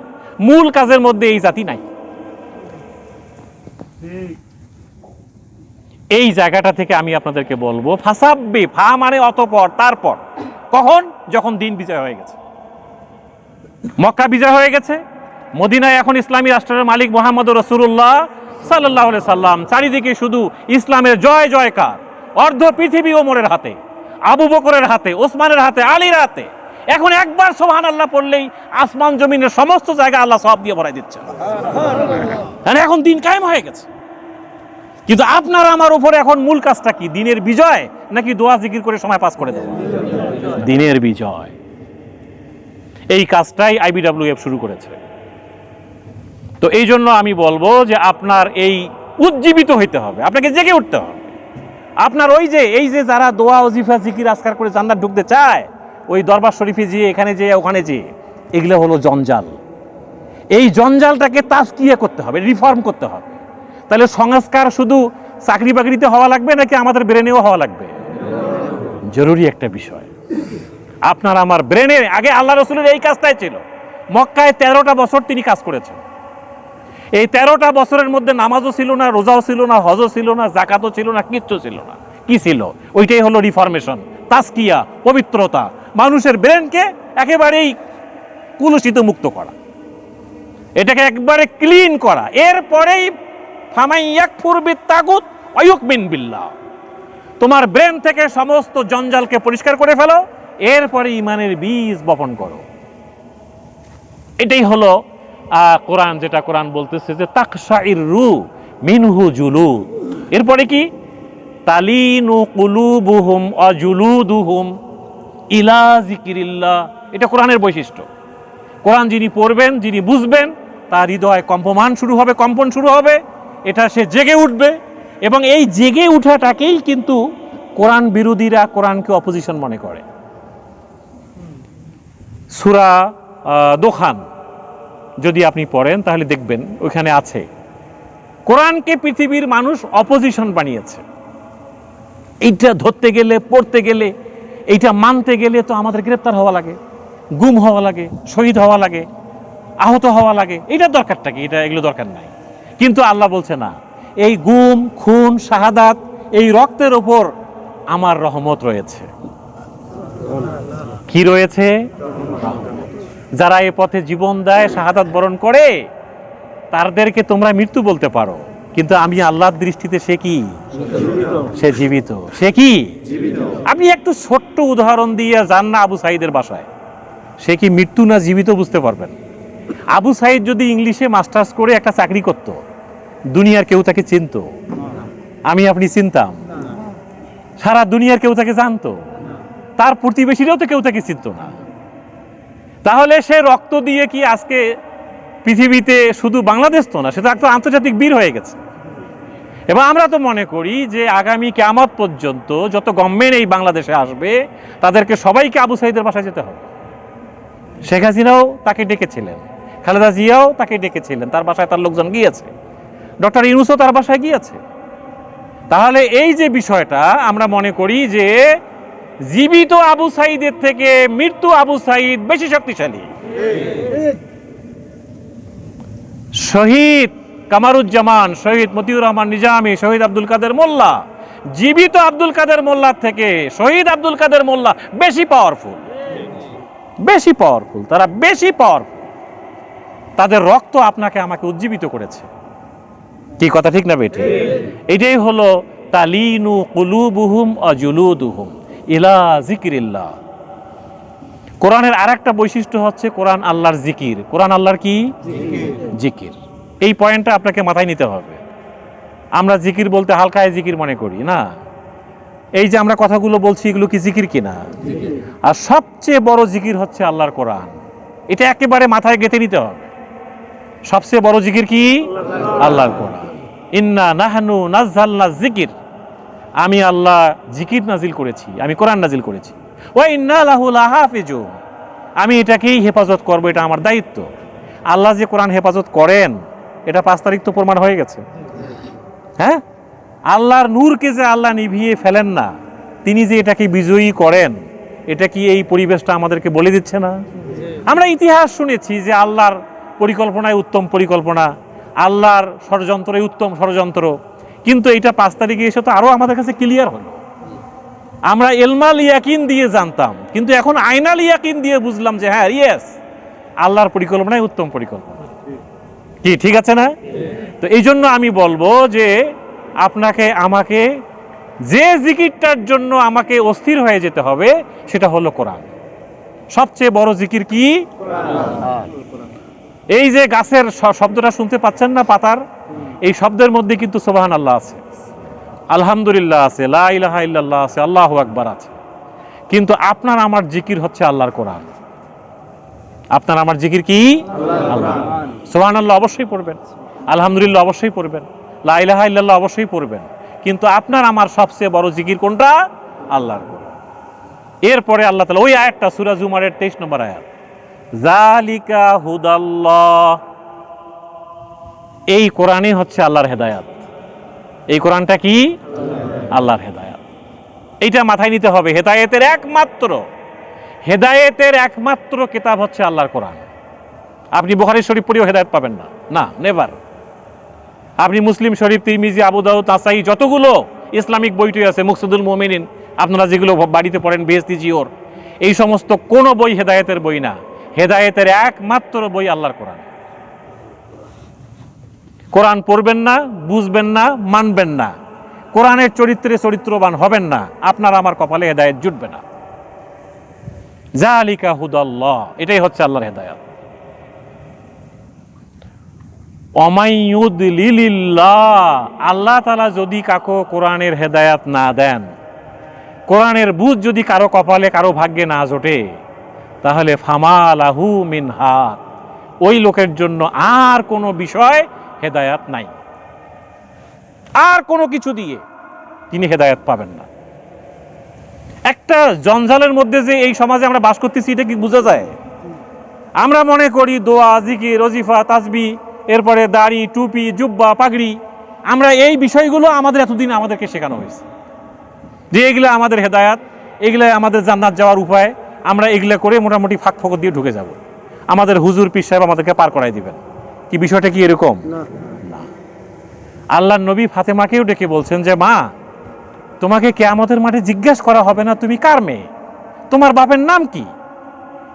মূল কাজের মধ্যে এই জাতি নাই। এই জায়গাটা থেকে আমি আপনাদেরকে বলবো, ফাসাব্বি, ফা মানে অতঃপর, তারপর। কখন? যখন দিন বিজয় হয়ে গেছে। মক্কা বিজয় হয়ে গেছে, মদিনায় এখন ইসলামী রাষ্ট্রের মালিক মুহাম্মদুর রাসূলুল্লাহ সাল্লাল্লাহু আলাইহি সাল্লাম। চারিদিকে শুধু ইসলামের জয় জয়কার। অর্ধ পৃথিবী ওমরের হাতে, আবু বকরের হাতে, ওসমানের হাতে, আলীর হাতে। এখন একবার সুবহানাল্লাহ পড়লেই আসমান জমিনের সমস্ত জায়গা আল্লাহ সওয়াব দিয়ে ভরাই দিচ্ছে। এখন দিন কায়েম হয়ে গেছে। কিন্তু আপনার আমার উপরে এখন মূল কাজটা কি? দিনের বিজয় নাকি দোয়া জিকির করে সময় পাস করে দেওয়া? দিনের বিজয়। এই কাজটাই আইবিডব্লিউএফ শুরু করেছে। তো এই জন্য আমি বলবো যে আপনার এই উজ্জীবিত হইতে হবে, আপনাকে জেগে উঠতে হবে। আপনার এই যে যারা দোয়া ওজিফা জিকির আজকার করে জান্নাত ঢুকতে চায়, ওই দরবার শরীফে যেয়ে এখানে যেয়ে ওখানে যেয়ে, এগুলো হলো জঞ্জাল। এই জঞ্জালটাকে তাজকিয়া করতে হবে, রিফর্ম করতে হবে। তাহলে সংস্কার শুধু চাকরি বাকরিতে হওয়া লাগবে নাকি আমাদের ব্রেনেও হওয়া লাগবে? জরুরি একটা বিষয়। আপনার আমার ব্রেনে আগে আল্লাহ রসুলের এই কাজটাই ছিল। মক্কায় 13টা বছর তিনি কাজ করেছেন। এই 13টা বছরের মধ্যে নামাজও ছিল না, রোজাও ছিল না, হজও ছিল না, জাকাতও ছিল না, কিচ্ছু ছিল না। কি ছিল? ওইটাই হলো রিফরমেশন, তাজকিয়া, পবিত্রতা, মানুষের ব্রেনকে একেবারেই কুলুষিত মুক্ত করা, এটাকে একবারে ক্লিন করা। এরপরেই ফামান ইয়াকফুর বিত্তাগুত ওয়া ইউমিন বিল্লাহ, তোমার ব্রেন থেকে সমস্ত জঞ্জালকে পরিষ্কার করে ফেলো, এরপরে ইমানের বীজ বপন করো। এটাই হলো কোরআন, যেটা কোরআন বলতেছে যে তাকশাইরু মিনহু জুলুদ। এরপরে কি? তালিনু কুলুবুহুম ওয়া জুলুদুহুম ইলা যিকিরিল্লাহ। এটা কোরআনের বৈশিষ্ট্য। কোরআন যিনি পড়বেন, যিনি বুঝবেন, তার হৃদয় কম্পন শুরু হবে, এটা সে জেগে উঠবে। এবং এই জেগে উঠাটাকেই কিন্তু কোরআন বিরোধীরা কোরআনকে অপোজিশন মনে করে। সূরা দোখান যদি আপনি পড়েন তাহলে দেখবেন ওইখানে আছে কোরআনকে পৃথিবীর মানুষ অপোজিশন বানিয়েছে। এইটা ধরতে গেলে, পড়তে গেলে, এইটা মানতে গেলে তো আমাদের গ্রেপ্তার হওয়া লাগে, গুম হওয়া লাগে, শহীদ হওয়া লাগে, আহত হওয়া লাগে। এইটার দরকারটা কি? এগুলো দরকার নাই। কিন্তু আল্লাহ বলছে না, এই গুম, খুন, শাহাদাত, এই রক্তের ওপর আমার রহমত রয়েছে। কি রয়েছে? যারা এ পথে জীবন দেয়, শাহাদাত বরণ করে, তাদেরকে তোমরা মৃত্যু বলতে পারো, কিন্তু আমি আল্লাহর দৃষ্টিতে সে কি? সে জীবিত। সে কি? আপনি একটু ছোট্ট উদাহরণ দিয়ে যান না আবু সাঈদের বাসায়, সে কি মৃত্যু না জীবিত বুঝতে পারবেন। আবু সাঈদ যদি ইংলিশে মাস্টার্স করে একটা চাকরি করত, দুনিয়ার কেউ তাকে চিনত? আমি আপনি চিনতাম? সারা দুনিয়ার কেউ তাকে জানতো? তার প্রতিবেশীরাও তো কেউ তাকে চিনত না। তাহলে সে রক্ত দিয়ে কি আজকে পৃথিবীতে শুধু বাংলাদেশ তো না, সে তো একটা আন্তর্জাতিক বীর হয়ে গেছে। এবং আমরা তো মনে করি যে আগামী কিয়ামত পর্যন্ত যত গভর্নমেন্ট এই বাংলাদেশে আসবে, তাদেরকে সবাইকে আবু সাঈদের বাসায় যেতে হবে। শেখ হাসিনাও তাকে ডেকেছিলেন, খালেদা জিয়াও তাকে ডেকেছিলেন, তার বাসায় তার লোকজন গিয়েছে, ডক্টর ইউনূসও তার বাসায় গিয়েছে। তাহলে এই যে বিষয়টা, আমরা মনে করি যে জীবিত আবু সাঈদের থেকে মৃত্যু আবু সাঈদ বেশি শক্তিশালী। শহীদ কামারুজ্জামান, শহীদ মতিউর রহমান নিজামী, শহীদ আব্দুল কাদের মোল্লা, জীবিত আব্দুল কাদের মোল্লার থেকে শহীদ আব্দুল কাদের মোল্লা বেশি পাওয়ারফুল। তারা বেশি পাওয়ারফুল। তাদের রক্ত আপনাকে আমাকে উজ্জীবিত করেছে। কি কথা ঠিক না বেঠিক? এটাই হলো তালিনু কুলুবুহুম ওয়া জুলুদুহুম ইলা যিকিরিল্লাহ। কোরআনের আরেকটা বৈশিষ্ট্য হচ্ছে কোরআন আল্লাহর জিকির। কোরআন আল্লাহর কি? জিকির। এই পয়েন্টটা আপনাকে মাথায় নিতে হবে। আমরা জিকির বলতে হালকায় জিকির মনে করি না। এই যে আমরা কথাগুলো বলছি, এগুলো কি জিকির কিনা? আর সবচেয়ে বড় জিকির হচ্ছে আল্লাহর কোরআন। এটা একেবারে মাথায় গেঁথে নিতে হবে। সবচেয়ে বড় জিকির কি? আল্লাহর কোরআন। ইন্না নাহনু নাযালনা যিকির, আমি আল্লাহ জিকির নাজিল করেছি, আমি কোরআন নাজিল করেছি। ওয়া ইন্না লাহু লাহাফিজুন, আমি এটাকেই হেফাজত করব, এটা আমার দায়িত্ব। আল্লাহ যে কোরআন হেফাজত করেন, এটা 5 তারিখ তো প্রমাণ হয়ে গেছে। হ্যাঁ, আল্লাহর নূরকে যে আল্লাহ নিভিয়ে ফেলেন না, তিনি যে এটাকে বিজয়ী করেন, এটা কি এই পরিবেশটা আমাদেরকে বলে দিচ্ছে না? আমরা ইতিহাস শুনেছি যে আল্লাহর পরিকল্পনায় উত্তম পরিকল্পনা, আল্লাহর ষড়যন্ত্রে উত্তম ষড়যন্ত্র, কিন্তু এটা 5 তারিখে এসে তো আরো আমাদের কাছে ক্লিয়ার হলো। আমরা ইলমাল ইয়াকিন দিয়ে জানতাম, কিন্তু এখন আইনাল ইয়াকিন দিয়ে বুঝলাম যে হ্যাঁ, ইয়েস, আল্লাহর পরিকল্পনায় উত্তম পরিকল্পনা। কি ঠিক আছে না? তো এই জন্য আমি বলবো যে আপনাকে আমাকে যে জিকিরটার জন্য আমাকে অস্থির হয়ে যেতে হবে, সেটা হলো কোরআন। সবচেয়ে বড় জিকির কি? এই যে গাছের শব্দটা শুনতে পাচ্ছেন না, পাতার, এই শব্দের মধ্যে কিন্তু সুবহানাল্লাহ আছে, আলহামদুলিল্লাহ আছে, লা ইলাহা ইল্লাল্লাহ আছে, আল্লাহু আকবার আছে। কিন্তু আপনার আমার জিকির হচ্ছে আল্লাহর কোরআন। আপনার আমার জিকির কি? আল্লাহ। সুবহানাল্লাহ অবশ্যই পড়বেন, আলহামদুলিল্লাহ অবশ্যই পড়বেন, লা ইলাহা ইল্লাল্লাহ অবশ্যই পড়বেন, কিন্তু আপনার আমার সবচেয়ে বড় জিকির কোনটা? আল্লাহর কোরআন। এরপরে আল্লাহ তাআলা ওই আয়াতটা সূরা জুমারের 23 নম্বর আয়াত, যালিকা হুদাল্লাহ, এই কোরআনই হচ্ছে আল্লাহর হেদায়াত। এই কোরআনটা কি? আল্লাহর হেদায়াত। এইটা মাথায় নিতে হবে। হেদায়েতের একমাত্র কিতাব হচ্ছে আল্লাহর কোরআন। আপনি বুখারী শরীফ পড়েও হেদায়েত পাবেন না, না, নেভার। আপনি মুসলিম শরীফ, তিরমিজি, আবু দাউদ, নাসাই, যতগুলো ইসলামিক বইটি আছে, মুকসিদুল মুমিনিন, আপনারা যেগুলো বাড়িতে পড়েন, বেহেশতি জিওর, এই সমস্ত কোন বই হেদায়েতের বই না। হেদায়েতের একমাত্র বই আল্লাহর কোরআন। কোরআন পড়বেন না, বুঝবেন না, মানবেন না, কোরআনের চরিত্রে চরিত্রবান হবেন না, আপনার আমার কপালে হেদায়েত জুটবে না। যালিকা হুদাল্লাহ, এটাই হচ্ছে আল্লাহর হেদায়েত। অমাইয়ুদলিলিল্লাহ, আল্লাহ তাআলা যদি কাকো কোরআনের হেদায়েত না দেন, কোরআনের বুঝ যদি কারো কপালে, কারো ভাগ্যে না জোটে, তাহলে ফামা লাহু মিন হাদ, ওই লোকের জন্য আর কোনো বিষয় হেদায়েত নাই। আর কোনো কিছু দিয়ে তিনি হেদায়েত পাবেন না। একটা জঞ্জালের মধ্যে যে এই সমাজে আমরা বাস করতেছি, এটা কি বোঝা যায়? আমরা মনে করি দোয়া, জিকির, ওজিফা, তাসবিহ, এরপরে দাড়ি, টুপি, জুব্বা, পাগড়ি, আমরা এই বিষয়গুলো আমাদের এতদিন আমাদেরকে শেখানো হয়েছে যে এগুলো আমাদের হেদায়েত, এগুলো আমাদের জান্নাত যাওয়ার উপায়, আমরা এগুলো করে মোটামুটি ফাঁক ফোকর দিয়ে ঢুকে যাব, আমাদের হুজুর পীর সাহেব আমাদেরকে পার করাই দিবেন। কি বিষয়টা কি এরকম না? আল্লাহর নবী ফাতেমাকেও ডেকে বলছেন যে, মা, তোমাকে কিয়ামতের মাঠে জিজ্ঞাসা করা হবে না তুমি কার মেয়ে, তোমার বাপের নাম কি,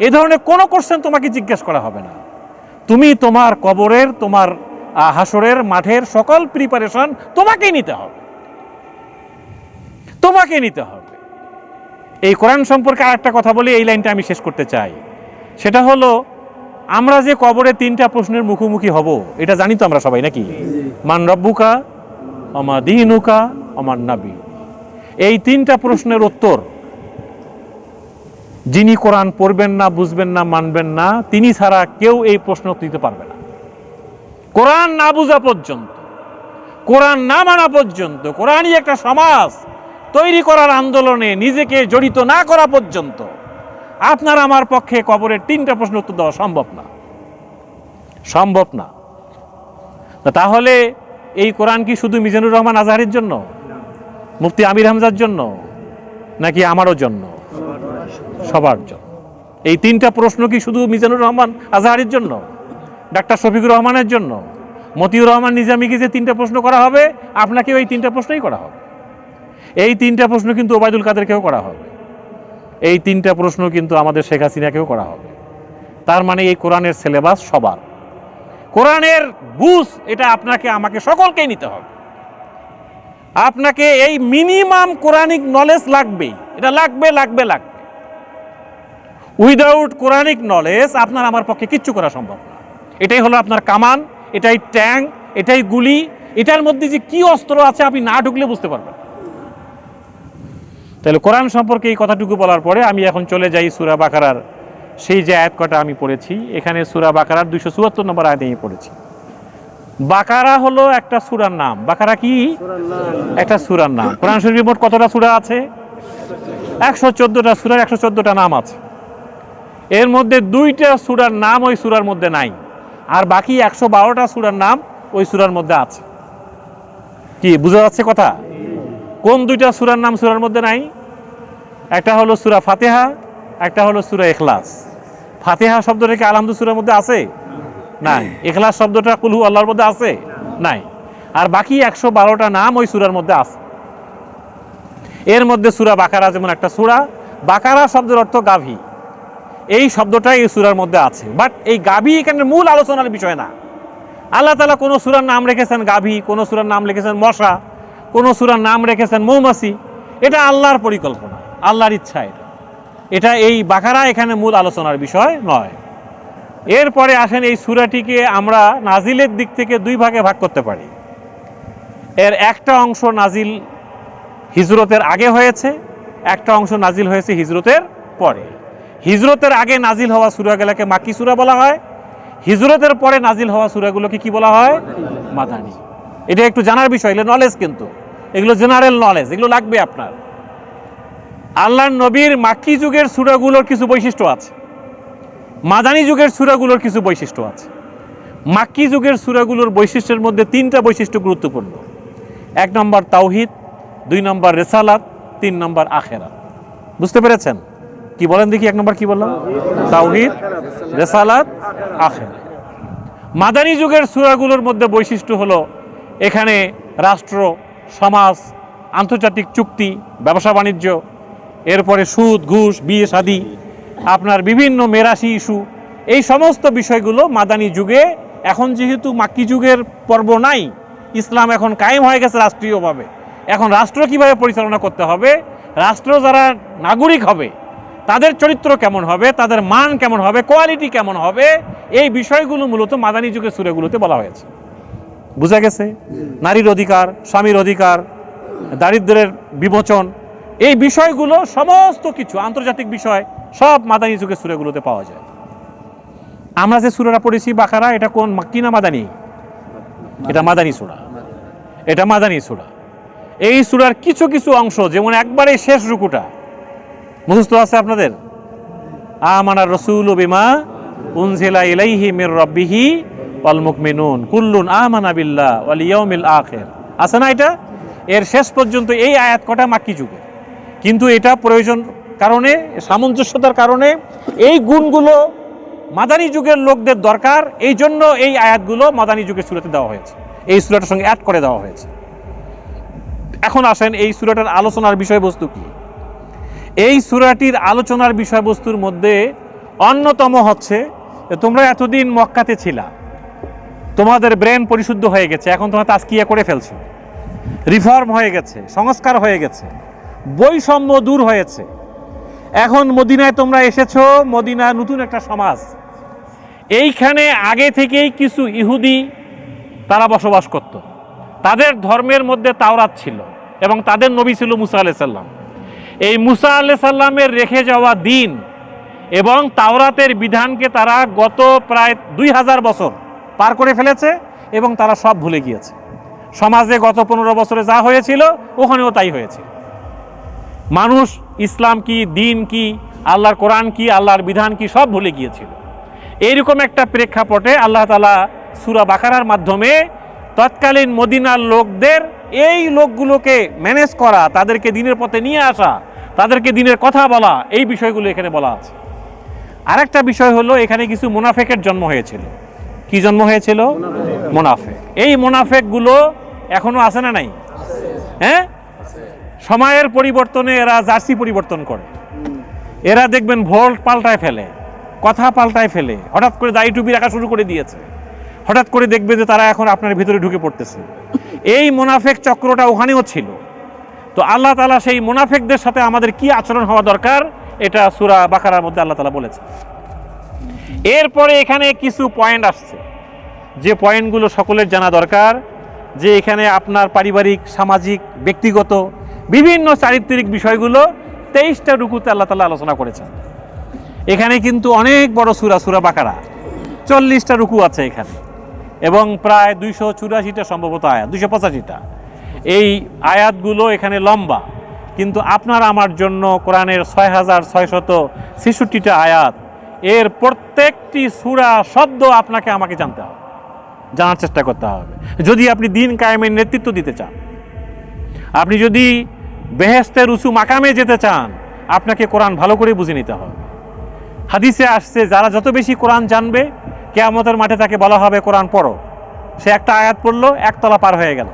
এই ধরনের কোনো কোশ্চেন তোমাকে জিজ্ঞাসা করা হবে না। তুমি তোমার কবরের, তোমার হাসরের মাঠের সকল প্রিপারেশন তোমাকেই নিতে হবে, তোমাকে নিতে হবে। এই কোরআন সম্পর্কে আরেকটা কথা বলি, এই লাইনটা আমি শেষ করতে চাই। সেটা হলো, আমরা যে কবরে 3টা প্রশ্নের মুখোমুখি হব, এটা জানি তো আমরা সবাই, নাকি? মান রব্বুকা, আমা দীনুকা, আমার নবী। এই 3টা প্রশ্নের উত্তর যিনি কোরআন পড়বেন না, বুঝবেন না, মানবেন না, তিনি ছাড়া কেউ এই প্রশ্ন দিতে পারবে না। কোরআন না বুঝা পর্যন্ত, কোরআন না মানা পর্যন্ত, কোরআনই একটা সমাজ তৈরি করার আন্দোলনে নিজেকে জড়িত না করা পর্যন্ত আপনার আমার পক্ষে কবরের 3টা প্রশ্ন উত্তর দেওয়া সম্ভব না, সম্ভব না। তাহলে এই কোরআন কি শুধু মিজানুর রহমান আজহারির জন্য, মুফতি আমির হামজার জন্য, নাকি আমারও জন্য? সবার জন্য। এই 3টা প্রশ্ন কি শুধু মিজানুর রহমান আজহারির জন্য, ডাক্তার শফিকুর রহমানের জন্য, মতিউর রহমান নিজামীকে যে 3টা প্রশ্ন করা হবে, আপনাকেও এই 3টা প্রশ্নই করা হবে। এই 3টা প্রশ্ন কিন্তু ওবায়দুল কাদেরকেও করা হবে। এই 3টা প্রশ্ন কিন্তু আমাদের শেখ হাসিনাকেও করা হবে। তার মানে এই কোরআনের সিলেবাস সবার, কোরআনের বুঝ এটা আপনাকে আমাকে সকলকেই নিতে হবে। আপনাকে এই মিনিমাম কোরআনিক নলেজ লাগবেই, এটা লাগবে লাগবে লাগবে। উইদাউট কোরআনিক নলেজ আপনার আমার পক্ষে কিচ্ছু করা সম্ভব না। এটাই হলো আপনার কামান, এটাই ট্যাঙ্ক, এটাই গুলি, এটার মধ্যে যে কি অস্ত্র আছে আপনি না ঢুকলে বুঝতে পারবেন। তাহলে কোরআন সম্পর্কে এই কথাটুকু বলার পরে আমি এখন চলে যাই সূরা বাকারার সেই যে আয়াত কটা আমি পড়েছি। এখানে সূরা বাকারার 274 নম্বর আয়াতে আমি পড়েছি। বাকারা হলো একটা সূরার নাম। বাকারা কি? একটা সূরার নাম। কোরআন শরীফে মোট কতটা সূরা আছে? 114টা সূরার 114টা নাম আছে। এর মধ্যে 2টা সূরার নাম ওই সূরার মধ্যে নাই, আর বাকি 112টা সূরার নাম ওই সূরার মধ্যে আছে। কি বুঝা যাচ্ছে কথা? কোন 2টা সূরার নাম সূরার মধ্যে নাই? একটা হলো সূরা ফাতিহা, একটা হলো সূরা ইখলাস। ফাতিহা শব্দটা কি আলহামদু সূরার মধ্যে আছে? নাই। ইখলাস শব্দটা কুল হু আল্লাহর মধ্যে আছে? নাই। আর বাকি 112টা নাম ওই সূরার মধ্যে আছে। এর মধ্যে সূরা বাকারা যেমন একটা সূরা। বাকারা শব্দের অর্থ গাভী, এই শব্দটাই এই সূরার মধ্যে আছে। বাট এই গাভী এখানে মূল আলোচনার বিষয় না। আল্লাহ তাআলা কোন সূরার নাম রেখেছেন গাভী, কোন সূরার নাম রেখেছেন মশা, কোন সূরার নাম রেখেছেন মৌমাছি, এটা আল্লাহর পরিকল্পনা, আল্লাহর ইচ্ছা। এটা এই বাকারা এখানে মূল আলোচনার বিষয় নয়। এরপরে আসেন এই সূরাটিকে আমরা নাজিলের দিক থেকে দুই ভাগে ভাগ করতে পারি। এর একটা অংশ নাজিল হিজরতের আগে হয়েছে, একটা অংশ নাজিল হয়েছে হিজরতের পরে। হিজরতের আগে নাজিল হওয়া সূরাগুলোকে মাক্কি সূরা বলা হয়, হিজরতের পরে নাজিল হওয়া সূরাগুলোকে কি বলা হয়? মাদানী। এটা একটু জানার বিষয়, এগুলো নলেজ, কিন্তু এগুলো জেনারেল নলেজ, এগুলো লাগবে আপনার। আল্লাহর নবীর মাক্কি যুগের সূরাগুলোর কিছু বৈশিষ্ট্য আছে, মাদানী যুগের সূরাগুলোর কিছু বৈশিষ্ট্য আছে। মাক্কি যুগের সূরাগুলোর বৈশিষ্ট্যের মধ্যে তিনটা বৈশিষ্ট্য গুরুত্বপূর্ণ। এক নম্বর তাওহীদ, দুই নম্বর রিসালাত, তিন নম্বর আখিরাত। বুঝতে পেরেছেন? কি বলেন দেখি, এক নম্বর কি বললাম? তাওহীদ, রিসালাত, আখিরাত। মাদানী যুগের সূরাগুলোর মধ্যে বৈশিষ্ট্য হলো এখানে রাষ্ট্র, সমাজ, আন্তর্জাতিক চুক্তি, ব্যবসা বাণিজ্য, এরপরে সুদ, ঘুষ, বিয়ে শাদী, আপনার বিভিন্ন মেরাসি ইস্যু, এই সমস্ত বিষয়গুলো মাদানী যুগে। এখন যেহেতু মাক্কি যুগের পর্ব নাই, ইসলাম এখন কায়েম হয়ে গেছে রাষ্ট্রীয়ভাবে, এখন রাষ্ট্র কিভাবে পরিচালনা করতে হবে, রাষ্ট্র যারা নাগরিক হবে তাদের চরিত্র কেমন হবে, তাদের মান কেমন হবে, কোয়ালিটি কেমন হবে, এই বিষয়গুলো মূলত মাদানী যুগের সূরাগুলোতে বলা হয়েছে। বুঝা গেছে? নারীর অধিকার, স্বামীর অধিকার, দারিদ্র্যের বিমোচন, এই বিষয়গুলো সমস্ত কিছু আন্তর্জাতিক বিষয় সব মাদানী যুগের সূরাগুলোতে পাওয়া যায়। আমরা যে সূরাটা পড়েছি বাকারা, এটা কোন মাক্কি না মাদানী? এটা মাদানী সূরা, এটা মাদানী সূরা। এই সূরার কিছু কিছু অংশ, যেমন একবারে শেষ রুকুটা মুখস্থ আছে আপনাদের, আমানার রাসূলু বিমা উনজিলা ইলাইহি মির রাব্বিহি ওয়াল মুমিনুন কুল্লুন আমানা বিল্লাহ ওয়াল ইয়াউমিল আখির, আছে না এটা? এর শেষ পর্যন্ত এই আয়াত কটা মাক্কি যুগে, কিন্তু এটা প্রয়োজন কারণে, সামঞ্জস্যতার কারণে এই গুণগুলো মাদানী যুগের লোকদের দরকার, এই জন্য এই আয়াতগুলো মাদানী যুগের সূরাতে দেওয়া হয়েছে, এই সূরাটার সঙ্গে অ্যাড করে দেওয়া হয়েছে। এখন আসেন এই সূরাটার আলোচনার বিষয়বস্তু কি। এই সূরাটির আলোচনার বিষয়বস্তুর মধ্যে অন্যতম হচ্ছে যে তোমরা এতদিন মক্কাতে ছিলা, তোমাদের ব্রেন পরিশুদ্ধ হয়ে গেছে, এখন তোমরা তাজকিয়া করে ফেলছো, রিফর্ম হয়ে গেছে, সংস্কার হয়ে গেছে, বৈষম্য দূর হয়েছে। এখন মদিনায় তোমরা এসেছো, মদিনা নতুন একটা সমাজ। এইখানে আগে থেকেই কিছু ইহুদি তারা বসবাস করত, তাদের ধর্মের মধ্যে তাওরাত ছিল এবং তাদের নবী ছিল মুসা আলাইহিস সালাম। এই মুসা আলাইহিস সালামের রেখে যাওয়া দিন এবং তাওরাতের বিধানকে তারা গত প্রায় 2000 বছর পার করে ফেলেছে এবং তারা সব ভুলে গিয়েছে। সমাজে গত 15 বছরে যা হয়েছিল ওখানেও তাই হয়েছে। মানুষ ইসলাম কি, দিন কি, আল্লাহর কোরআন কি, আল্লাহর বিধান কি, সব ভুলে গিয়েছিল। এইরকম একটা প্রেক্ষাপটে আল্লাহ তাআলা সূরা বাকারার মাধ্যমে তৎকালীন মদিনার লোকদের, এই লোকগুলোকে ম্যানেজ করা, তাদেরকে দিনের পথে নিয়ে আসা, তাদেরকে দিনের কথা বলা, এই বিষয়গুলো এখানে বলা আছে। আরেকটা বিষয় হলো এখানে কিছু মুনাফেকের জন্ম হয়েছিল। কি জন্ম হয়েছিল? মুনাফেক। এই মুনাফেকগুলো এখনো আছে না নাই? হ্যাঁ, সময়ের পরিবর্তনে এরা জার্সি পরিবর্তন করে, এরা দেখবেন ভোল্ট পাল্টায় ফেলে, কথা পাল্টায় ফেলে, হঠাৎ করে দাড়ি টুপি রাখা শুরু করে দিয়েছে, হঠাৎ করে দেখবে যে তারা এখন আপনার ভিতরে ঢুকে পড়তেছে। এই মুনাফেক চক্রটা ওখানেও ছিল। তো আল্লাহ তাআলা সেই মুনাফেকদের সাথে আমাদের কি আচরণ হওয়া দরকার, এটা সূরা বাকারার মধ্যে আল্লাহ তাআলা বলেছে। এরপরে এখানে কিছু পয়েন্ট আসছে, যে পয়েন্টগুলো সকলের জানা দরকার, যে এখানে আপনার পারিবারিক, সামাজিক, ব্যক্তিগত বিভিন্ন চারিত্রিক বিষয়গুলো 23টা রুকুতে আল্লাহ তাআলা আলোচনা করেছেন। এখানে কিন্তু অনেক বড় সূরা, সূরা বাকারা 40টা রুকু আছে এখানে এবং প্রায় 284টা সম্ভবত আয়াত, 285টা। এই আয়াতগুলো এখানে লম্বা, কিন্তু আপনার আমার জন্য কোরআনের 6666টা আয়াত, এর প্রত্যেকটি সূরা শব্দ আপনাকে আমাকে জানতে হবে, জানার চেষ্টা করতে হবে। যদি আপনি দিন কায়েমের নেতৃত্ব দিতে চান, আপনি যদি বেহেশতের উঁচু মাকামে যেতে চান, আপনাকে কোরআন ভালো করে বুঝে নিতে হবে। হাদিসে আসছে, যারা যত বেশি কোরআন জানবে, কিয়ামতের মাঠে তাকে বলা হবে কোরআন পড়ো। সে একটা আয়াত পড়লো, এক তলা পার হয়ে গেল,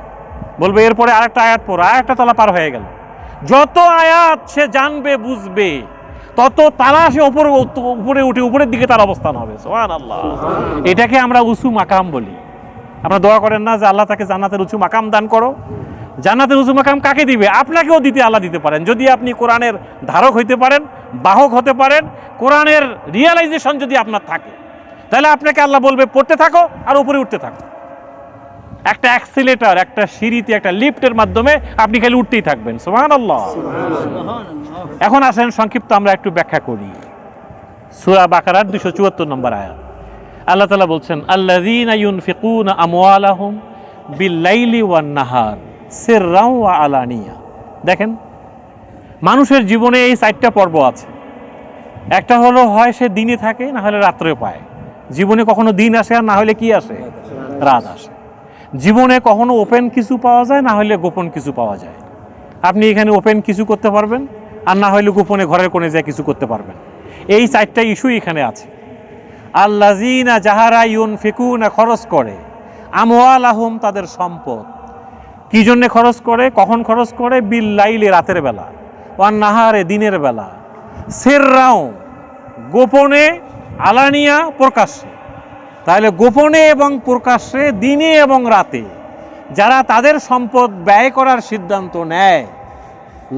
বলবে এরপরে আরেকটা আয়াত পড়ো, আরেকটা তলা পার হয়ে গেল। যত আয়াত সে জানবে, বুঝবে, তত তারা সে উপরে উঠে উপরের দিকে তার অবস্থান হবে। সুবহানাল্লাহ। এটাকে আমরা উঁচু মাকাম বলি। আপনারা দোয়া করেন না যে আল্লাহ তাকে জান্নাতের উঁচু মাকাম দান করো? জান্নাতের উঁচু মাকাম কাকে দিবে? আপনাকেও দিতে আল্লাহ দিতে পারেন, যদি আপনি কোরআনের ধারক হইতে পারেন, বাহক হতে পারেন, কোরআনের রিয়ালাইজেশন যদি আপনার থাকে, তাহলে আপনাকে আল্লাহ বলবে পড়তে থাকো আর উপরে উঠতে থাকো। একটা অ্যাক্সিলেটর, একটা সিঁড়িতে, একটা লিফটের মাধ্যমে আপনি খালি উঠতেই থাকবেন। সুবহানাল্লাহ। এখন আসেন সংক্ষিপ্ত আমরা একটু ব্যাখ্যা করি। সূরা বাকারার 274 নম্বর আয়াত, আল্লাহ তাআলা বলছেন, আল্লাযীনা ইউনফিকুনা আমওয়ালাহুম বিল-লাইলি ওয়ান-নাহার সিররাও ওয়া আলানিয়া। দেখেন, মানুষের জীবনে এই 4টা পর্ব আছে। একটা হলো হয় সে দিনে থাকে, না হলে রাত্রেও পায়। জীবনে কখনো দিন আসে আর না হলে কি আসে? রাত আসে। জীবনে কখনো ওপেন কিছু পাওয়া যায়, না হলে গোপন কিছু পাওয়া যায়। আপনি এখানে ওপেন কিছু করতে পারবেন, আর না হলে গোপনে ঘরের কোণে যায় কিছু করতে পারবেন। এই 4টা ইস্যু এখানে আছে। আল্লাযীনা যাহারা ইউনফিকুনা খরচ করে, আমওয়ালাহুম তাদের সম্পদ, কি জন্য খরচ করে, কখন খরচ করে, বিল-লাইলি রাতের বেলা, ওয়ান-নাহারে দিনের বেলা, সিররাও গোপনে, আলানিয়া প্রকাশ্যে। তাহলে গোপনে এবং প্রকাশ্যে, দিনে এবং রাতে যারা তাদের সম্পদ ব্যয় করার সিদ্ধান্ত নেয়,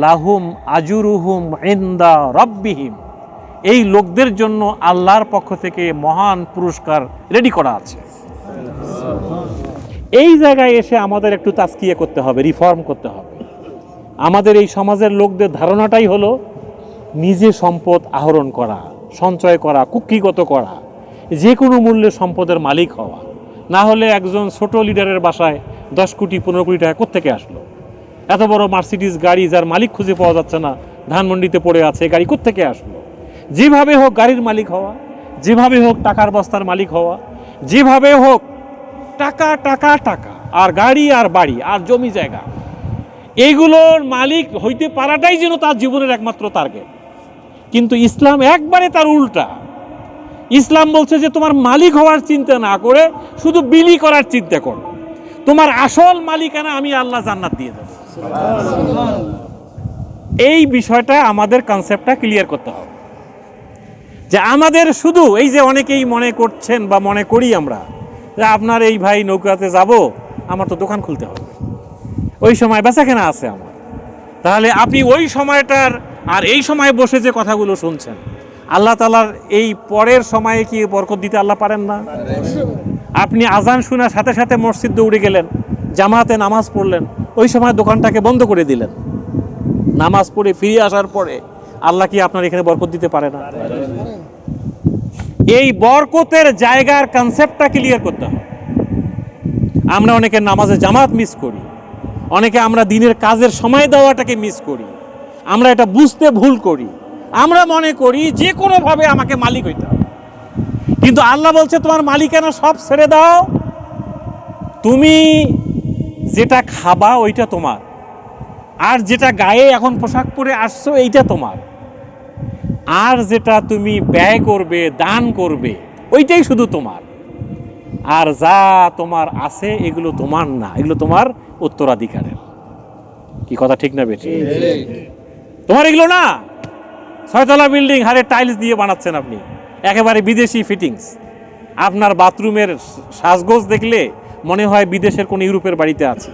লাহুম আজুরুহুম ইনদা রাব্বিহিম, এই লোকদের জন্য আল্লাহর পক্ষ থেকে মহান পুরস্কার রেডি করা আছে। এই জায়গায় এসে আমাদের একটু তাজকিয়া করতে হবে, রিফর্ম করতে হবে। আমাদের এই সমাজের লোকদের ধারণাটাই হলো নিজে সম্পদ আহরণ করা, সঞ্চয় করা, কুক্ষিগত করা, যে কোনো মূল্যে সম্পদের মালিক হওয়া। না হলে একজন ছোট লিডারের বাসায় 10 কোটি 15 কোটি টাকা কোত্থেকে আসলো? এত বড় মার্সিডিজ গাড়ি যার মালিক খুঁজে পাওয়া যাচ্ছে না, ধানমন্ডিতে পড়ে আছে, গাড়ি কোত্থেকে আসলো? যেভাবে হোক গাড়ির মালিক হওয়া, যেভাবে হোক টাকার বস্তার মালিক হওয়া, যেভাবে হোক টাকা টাকা টাকা, আর গাড়ি আর বাড়ি আর জমি জায়গা, এইগুলোর মালিক হইতে পারাটাই যেন তার জীবনের একমাত্র টার্গেট। কিন্তু ইসলাম একবারে তার উল্টা। ইসলাম বলছে যে তোমার মালিক হওয়ার চিন্তা না করে শুধু বিলি করার চিন্তা করো, তোমার আসল মালিকানা আমি আল্লাহ জান্নাত দিয়ে দেব। এই বিষয়টা আমাদের কনসেপ্টটা ক্লিয়ার করতে হবে, যে আমাদের শুধু এই যে অনেকেই মনে করছেন বা মনে করি আমরা যে আপনার এই ভাই নৌকাতে যাব, আমার তো দোকান খুলতে হবে, ওই সময় বেচা কেনা আছে আমার। তাহলে আপনি ওই সময়টার আর এই সময় বসে যে কথাগুলো শুনছেন, আল্লাহ তাআলার এই পরের সময়ে কি বরকত দিতে আল্লাহ পারেন না? আপনি আজান শোনার সাথে সাথে মসজিদ দৌড়ে গেলেন, জামাতে নামাজ পড়লেন, ওই সময় দোকানটাকে বন্ধ করে দিলেন, নামাজ পড়ে ফিরে আসার পরে আল্লাহ কি আপনার এখানে বরকত দিতে পারে না? এই বরকতের জায়গার কনসেপ্টটা ক্লিয়ার করতে হবে। আমরা অনেকে নামাজে জামাত মিস করি, অনেকে আমরা দিনের কাজের সময় দেওয়াটাকে মিস করি, আমরা এটা বুঝতে ভুল করি। আমরা মনে করি যে কোনোভাবে আমাকে মালিক হইতে হবে, কিন্তু আল্লাহ বলছে তোমার মালিকানা সব ছেড়ে দাও, তুমি যেটা খাবা ওইটা তোমার, আর যেটা গায়ে এখন পোশাক পরে আসছো এইটা তোমার, আর যেটা তুমি ব্যয় করবে, দান করবে, ওইটাই শুধু তোমার, আর যা তোমার আছে এগুলো তোমার না, এগুলো তোমার উত্তরাধিকারের। কি কথা ঠিক না বেঠি? তোমার এগুলো না। 6তলা বিল্ডিং হারে টাইলস দিয়ে বানাচ্ছেন আপনি, একেবারে বিদেশি ফিটিংস। আপনার বাথরুমের সাজগোজ দেখলে মনে হয় বিদেশের কোনো ইউরোপের বাড়িতে আছে।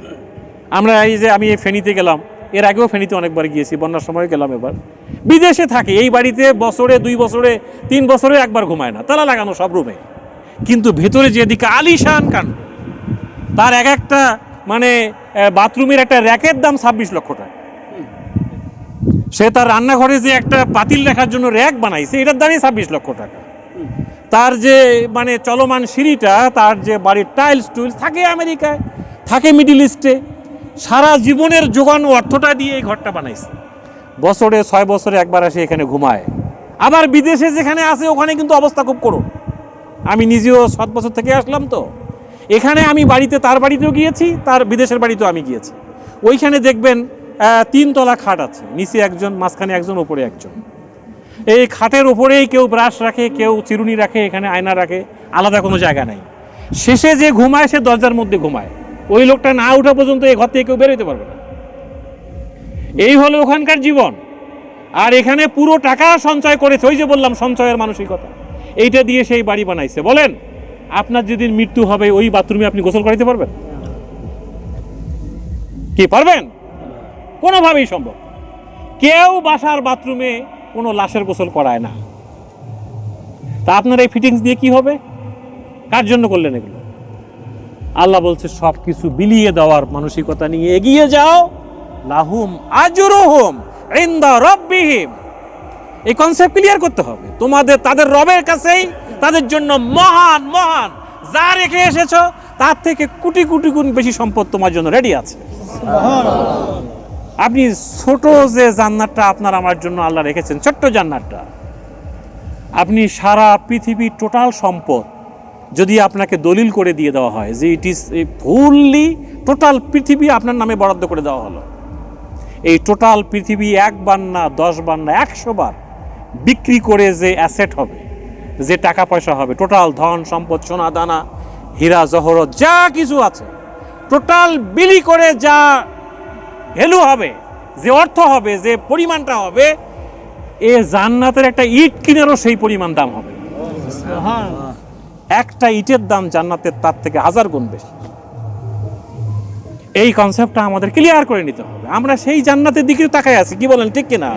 আমরা এই যে আমি এই ফেনীতে গেলাম, এর আগেও ফেনীতে অনেকবার গিয়েছি, বন্যার সময় গেলাম। এবার বিদেশে থাকে এই বাড়িতে বছরে 2 বছরে 3 বছরে একবার ঘুমায় না, তালা লাগানো সব রুমে, কিন্তু ভেতরে যেদিকে আলিশান কাণ্ড, তার এক একটা মানে বাথরুমের একটা র্যাকের দাম 26 লক্ষ টাকা। সে তার রান্নাঘরে যে একটা পাতিল রাখার জন্য র্যাক বানাইছে, এটার দামই 26 লক্ষ টাকা। তার যে মানে চলমান সিঁড়িটা, তার যে বাড়ির টাইলস টুইলস থাকে আমেরিকায়, থাকে মিডিল ইস্টে, সারা জীবনের জোগানো অর্থটা দিয়ে এই ঘরটা বানাইছে। বছরে 6 বছরে একবার আসে এখানে ঘুমায়। আবার বিদেশে যেখানে আছে ওখানে কিন্তু অবস্থা খুব করুণ। আমি নিজেও 7 বছর থেকে আসলাম, তো এখানে আমি বাড়িতে, তার বাড়িতেও গিয়েছি, তার বিদেশের বাড়িতেও আমি গিয়েছি। ওইখানে দেখবেন 3 তলা খাট আছে, নিচে একজন, মাঝখানে একজন, ওপরে একজন। এই খাটের ওপরেই কেউ ব্রাশ রাখে, কেউ চিরুনি রাখে, এখানে আয়না রাখে, আলাদা কোনো জায়গা নাই। শেষে যে ঘুমায় সে দরজার মধ্যে ঘুমায়, ওই লোকটা না ওঠা পর্যন্ত এই ঘর থেকে কেউ বেরোতে পারবে না। এই হলো ওখানকার জীবন। আর এখানে পুরো টাকা সঞ্চয় করেছে, ওই যে বললাম সঞ্চয়ের মানসিকতা, এইটা দিয়ে সেই বাড়ি বানাইছে। বলেন, আপনার যেদিন মৃত্যু হবে ওই বাথরুমে আপনি গোসল করাইতে পারবেন? কি পারবেন? কোনোভাবেই সম্ভব। কেউ বাসার বাথরুমে কোনো লাশের গোসল করায় না। তা আপনার এই ফিটিংস দিয়ে কি হবে? কার জন্য করলেন এগুলো? আল্লাহ বলছে সব কিছু বিলিয়ে দেওয়ার মানসিকতা নিয়ে এগিয়ে যাও। লাহুম আজরুহুম ইনদা রাব্বিহিম, এই কনসেপ্ট ক্লিয়ার করতে হবে তোমাদের। তাদের রবের কাছেই তাদের জন্য মহান মহান যা রেখে এসেছো তার থেকে কোটি কোটি গুণ বেশি সম্পদ তোমার জন্য রেডি আছে। আপনি ছোট যে জান্নাতটা আপনার আমার জন্য আল্লাহ রেখেছেন, ছোট্ট জান্নাতটা, আপনি সারা পৃথিবীর টোটাল সম্পদ যদি আপনাকে দলিল করে দিয়ে দেওয়া হয় যে ইট ইজ ফুললি টোটাল পৃথিবী আপনার নামে বরাদ্দ করে দেওয়া হলো, এই টোটাল পৃথিবী 1 বার না 10 বার না 100 বার বিক্রি করে যে অ্যাসেট হবে, যে টাকা পয়সা হবে, টোটাল ধন সম্পদ, সোনা দানা, হীরা জহরত যা কিছু আছে, টোটাল বিলি করে যা ভ্যালু হবে, যে অর্থ হবে, যে পরিমাণটা হবে, এ জান্নাতের একটা ইট কিনেরও সেই পরিমাণ দাম হবে। একটা ইটের দাম জান্নাতের তার থেকে 1000 গুণ বেশি। এই কনসেপ্টটা আমাদের ক্লিয়ার করে নিতে হবে। আমরা সেই জান্নাতের দিকে তাকায় আছি, কি বলেন, ঠিক কিনা?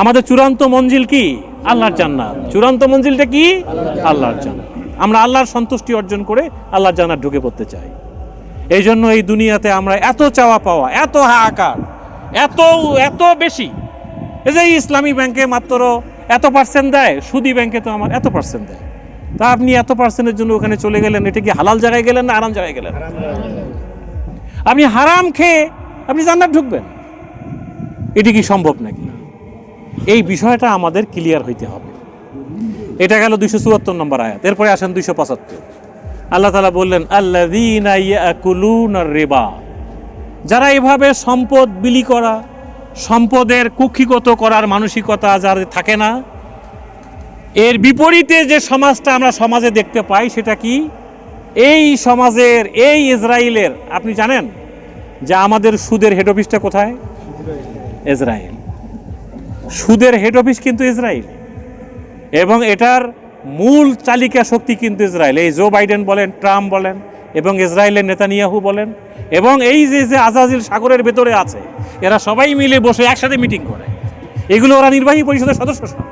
আমাদের চূড়ান্ত মঞ্জিল কি? আল্লাহর জান্নাত। চূড়ান্ত মঞ্জিলটা কি? আল্লাহর জান্নাত। আমরা আল্লাহর সন্তুষ্টি অর্জন করে আল্লাহর জান্নাত ঢুকে পড়তে চাই। এই জন্য এই দুনিয়াতে আমরা এত চাওয়া পাওয়া, এত হাহাকার, এত এত বেশি। এই যে ইসলামী ব্যাংকে মাত্র এত পার্সেন্ট দেয়, সুদী ব্যাংকে তো আমার এত পার্সেন্ট দেয়। তা আপনি এত পার্সেন্টের জন্য ওখানে চলে গেলেন, এটা কি হালাল জায়গায় গেলেন না আরাম জায়গায় গেলেন? আপনি হারাম খেয়ে আপনি জান্নাত ঢুকবেন, এটি কি সম্ভব নাকি? এই বিষয়টা আমাদের ক্লিয়ার হইতে হবে। এটা গেল 274 নম্বর আয়াত। এরপরে আসেন 275। আল্লাহ তাআলা বললেন আল্লাযীনা ইয়াকুলুনার রিবা, যারা এভাবে সম্পদ বিলি করা, সম্পদের কুক্ষিগত করার মানসিকতা যার থাকে না, এর বিপরীতে যে সমাজটা আমরা সমাজে দেখতে পাই সেটা কি? এই সমাজের, এই ইসরায়েলের, আপনি জানেন যে আমাদের সুদের হেড অফিসটা কোথায়? ইসরায়েল। সুদের হেড অফিস কিন্তু ইসরায়েল, এবং এটার মূল চালিকা শক্তি কিন্তু ইসরায়েল। এই জো বাইডেন বলেন, ট্রাম্প বলেন, এবং ইসরায়েলের নেতানিয়াহু বলেন, এবং এই যে যে আজাজিল সাগরের ভেতরে আছে, এরা সবাই মিলে বসে একসাথে মিটিং করে। এগুলো ওরা নির্বাহী পরিষদের সদস্য সব।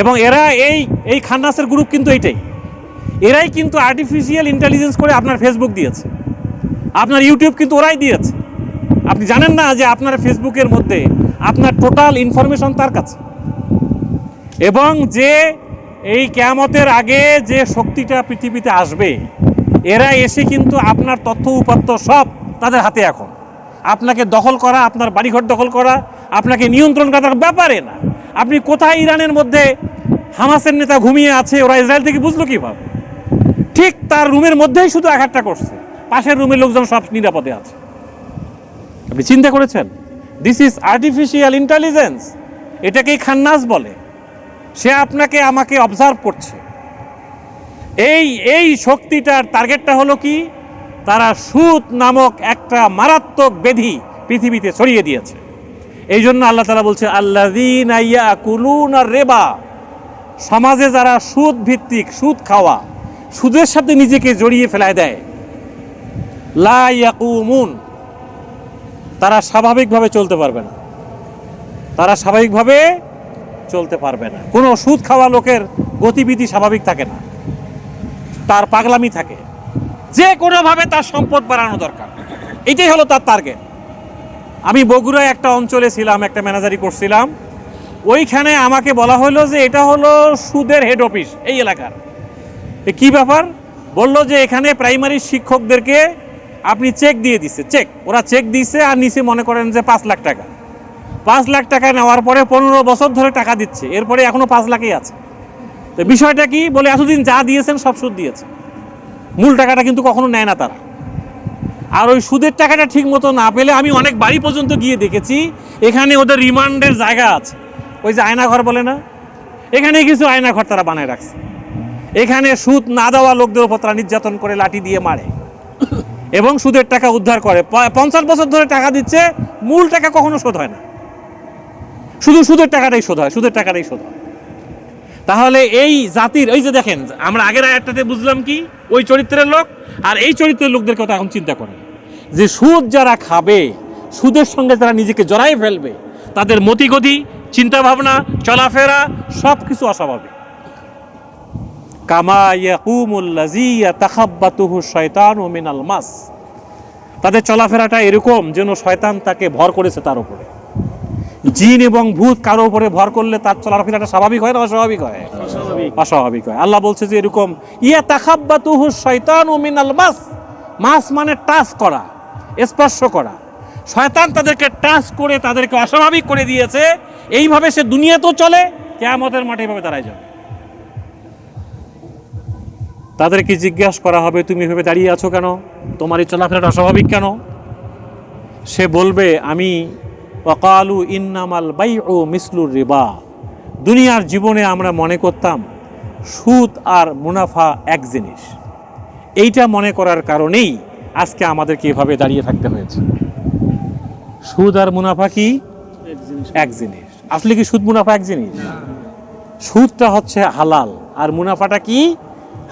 এবং এরা এই খান্নাসের গ্রুপ কিন্তু এইটাই। এরাই কিন্তু আর্টিফিশিয়াল ইন্টেলিজেন্স করে আপনার ফেসবুক দিয়েছে, আপনার ইউটিউব কিন্তু ওরাই দিয়েছে। আপনি জানেন না যে আপনার ফেসবুকের মধ্যে আপনার টোটাল ইনফরমেশন তার কাছে। এবং যে এই কিয়ামতের আগে যে শক্তিটা পৃথিবীতে আসবে, এরা এসে কিন্তু আপনার তথ্য উপাত্ত সব তাদের হাতে। এখন আপনাকে দখল করা, আপনার বাড়িঘর দখল করা, আপনাকে নিয়ন্ত্রণ করার ব্যাপারে না। আপনি কোথায় ইরানের মধ্যে হামাসের নেতা ঘুমিয়ে আছে, ওরা ইসরায়েল থেকে বুঝলো কীভাবে? ঠিক তার রুমের মধ্যেই শুধু আঘাতটা করছে, পাশের রুমের লোকজন সব নিরাপদে আছে। আপনি চিন্তা করেছেন? This is artificial intelligence. এটাকেই খান্নাস বলে। সে আপনাকে আমাকে অবজার্ভ করছে। এই শক্তিটার টার্গেটটা হলো কি? তারা সুদ নামক একটা মারাত্মক ব্যাধি পৃথিবীতে ছড়িয়ে দিয়েছে। এই জন্য আল্লাহ তাআলা বলছে আল্লাযীনা ইয়াকুলুনার রিবা, সমাজে যারা সুদ ভিত্তিক, সুদ খাওয়া, সুদের সাথে নিজেকে জড়িয়ে ফেলায় দেয়, লা ইয়াকুমুন, তারা স্বাভাবিকভাবে চলতে পারবে না। তারা স্বাভাবিকভাবে চলতে পারবে না। কোনো সুদ খাওয়া লোকের গতিবিধি স্বাভাবিক থাকে না, তার পাগলামি থাকে। যে কোনোভাবে তার সম্পদ বাড়ানো দরকার, এটাই হলো তার টার্গেট। আমি বগুড়ায় একটা অঞ্চলে ছিলাম, একটা ম্যানেজারি করছিলাম। ওইখানে আমাকে বলা হলো যে এটা হলো সুদের হেড অফিস এই এলাকার। কি ব্যাপার? বলল যে এখানে প্রাইমারি শিক্ষকদেরকে আপনি চেক দিয়ে দিচ্ছে। চেক, ওরা চেক দিচ্ছে, আর নিচে মনে করেন যে 5 লাখ টাকা। 5 লাখ টাকা নেওয়ার পরে 15 বছর ধরে টাকা দিচ্ছে, এরপরে এখনো 5 লাখই আছে। তো বিষয়টা কি? বলে এতদিন যা দিয়েছেন সব সুদ দিয়েছে, মূল টাকাটা কিন্তু কখনো নেয় না তারা। আর ওই সুদের টাকাটা ঠিক মতো না পেলে আমি অনেক বাড়ি পর্যন্ত গিয়ে দেখেছি, এখানে ওদের রিমান্ডের জায়গা আছে। ওই যে আয়নাঘর বলে না, এখানে কিছু আয়নাঘর তারা বানায় রাখছে। এখানে সুদ না দেওয়া লোকদের উপর তারা নির্যাতন করে, লাঠি দিয়ে মারে এবং সুদের টাকা উদ্ধার করে। 50 বছর ধরে টাকা দিচ্ছে, মূল টাকা কখনো শোধ হয় না, শুধু সুদের টাকাটাই শোধ হয়, সুদের টাকাটাই শোধ হয়। তাহলে এই জাতির, ওই যে দেখেন আমরা আগের আয়াতটাতে বুঝলাম কি, ওই চরিত্রের লোক আর এই চরিত্রের লোকদের কথা এখন চিন্তা করেন যে সুদ যারা খাবে, সুদের সঙ্গে যারা নিজেকে জড়াই ফেলবে, তাদের মতিগতি, চিন্তা ভাবনা, চলাফেরা সব কিছু অস্বাভাবিক। কামা ইয়াকুমুল লাযী ইয়াতাখাব্বাতুহু শায়তানু মিনাল মাস। তাদের চলাফেরাটা এরকম যেন শয়তান তাকে ভর করেছে তার উপরে। জিন এবং ভূত কারো উপরে ভর করলে তার চলাফেরাটা স্বাভাবিক হয় না অস্বাভাবিক হয়? অস্বাভাবিক হয়। আল্লাহ বলছে যে এরকম ইয়াতাখাব্বাতুহু শায়তানু মিনাল মাস। মাস মানে টাচ করা, স্পর্শ করা। শয়তান তাদেরকে টাচ করে তাদেরকে অস্বাভাবিক করে দিয়েছে। এইভাবে সে দুনিয়াতেও চলে, কিয়ামতের মাঠে এইভাবে দাঁড়ায় যাবে। তাদেরকে জিজ্ঞাসা করা হবে, তুমি এভাবে দাঁড়িয়ে আছো কেন? তোমার এই চলাফেরাটা অস্বাভাবিক কেন? সে বলবে, আমি ওয়াকালু ইন্নামাল বাইউ মিসলুর রিবা। দুনিয়ার জীবনে আমরা মনে করতাম সুদ আর মুনাফা এক জিনিস। এইটা মনে করার কারণেই আজকে আমাদেরকে এভাবে দাঁড়িয়ে থাকতে হয়েছে। সুদ আর মুনাফা কি এক জিনিস? আসলে কি সুদ মুনাফা এক জিনিস? সুদটা হচ্ছে হালাল আর মুনাফাটা কি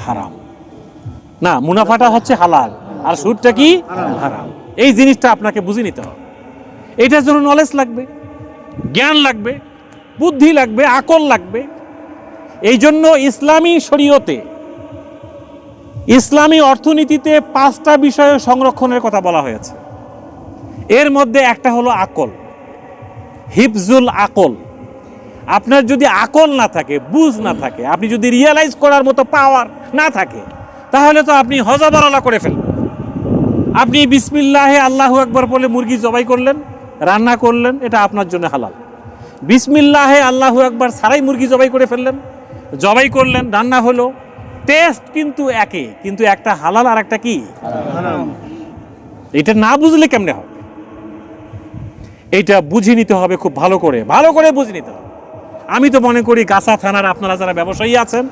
হারাম। না, মুনাফাটা হচ্ছে হালাল আর সুদটা কি হারাম। এই জিনিসটা আপনাকে বুঝে নিতে হবে। এটার জন্য নলেজ লাগবে, জ্ঞান লাগবে, বুদ্ধি লাগবে, আকল লাগবে। এই জন্য ইসলামী শরীয়তে, ইসলামী অর্থনীতিতে 5টা বিষয় সংরক্ষণের কথা বলা হয়েছে। এর মধ্যে একটা হলো আকল, হিফজুল আকল। আপনার যদি আকল না থাকে, বুঝ না থাকে, আপনি যদি রিয়েলাইজ করার মতো পাওয়ার না থাকে, তাহলে তো আপনি হযবরলা করে ফেলবেন। আপনি বিসমিল্লাহে আল্লাহু আকবার বলে মুরগি জবাই করলেন, রান্না করলেন, এটা আপনার জন্য হালাল। বিসমিল্লাহে আল্লাহু আকবার ছাড়াই মুরগি জবাই করে ফেললেন, জবাই করলেন, রান্না হলো, টেস্ট কিন্তু একই, কিন্তু একটা হালাল আর একটা কি হারাম। এটা না বুঝলে কেমনে হবে? এটা বুঝে নিতে হবে খুব ভালো করে, ভালো করে বুঝে নিতে হবে। আমি তো মনে করি গাছা থানার আপনারা যারা ব্যবসায়ী আছেন,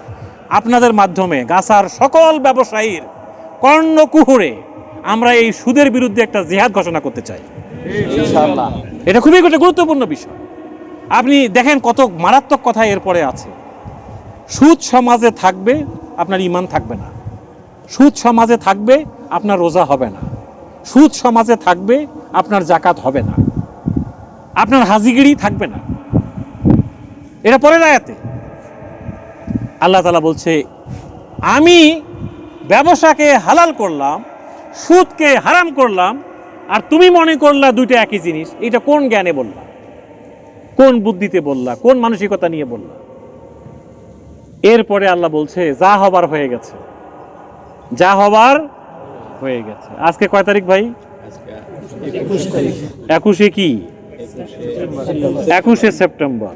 আপনাদের মাধ্যমে গাছার সকল ব্যবসায়ীর কর্ণকুহরে আমরা এই সুদের বিরুদ্ধে একটা জিহাদ ঘোষণা করতে চাই ইনশাআল্লাহ। এটা খুবই একটা গুরুত্বপূর্ণ বিষয়। আপনি দেখেন কত মারাত্মক কথা এরপরে আছে। সুদ সমাজে থাকবে, আপনার ঈমান থাকবে না। সুদ সমাজে থাকবে, আপনার রোজা হবে না। সুদ সমাজে থাকবে, আপনার যাকাত হবে না, আপনার হাজিগিরি থাকবে না। এটা পরের আয়াতে আল্লাহ তাআলা বলছে, আমি ব্যবসাকে হালাল করলাম, সুদকে হারাম করলাম, আর তুমি মনে করলা দুইটা একই জিনিস। এটা কোন জ্ঞানে বললা? কোন বুদ্ধিতে বললা? কোন মানসিকতা নিয়ে বললা? এরপরে আল্লাহ বলছে, যা হবার হয়ে গেছে, যা হবার হয়ে গেছে। আজকে কয় তারিখ ভাই? 21 কি? 21 সেপ্টেম্বর।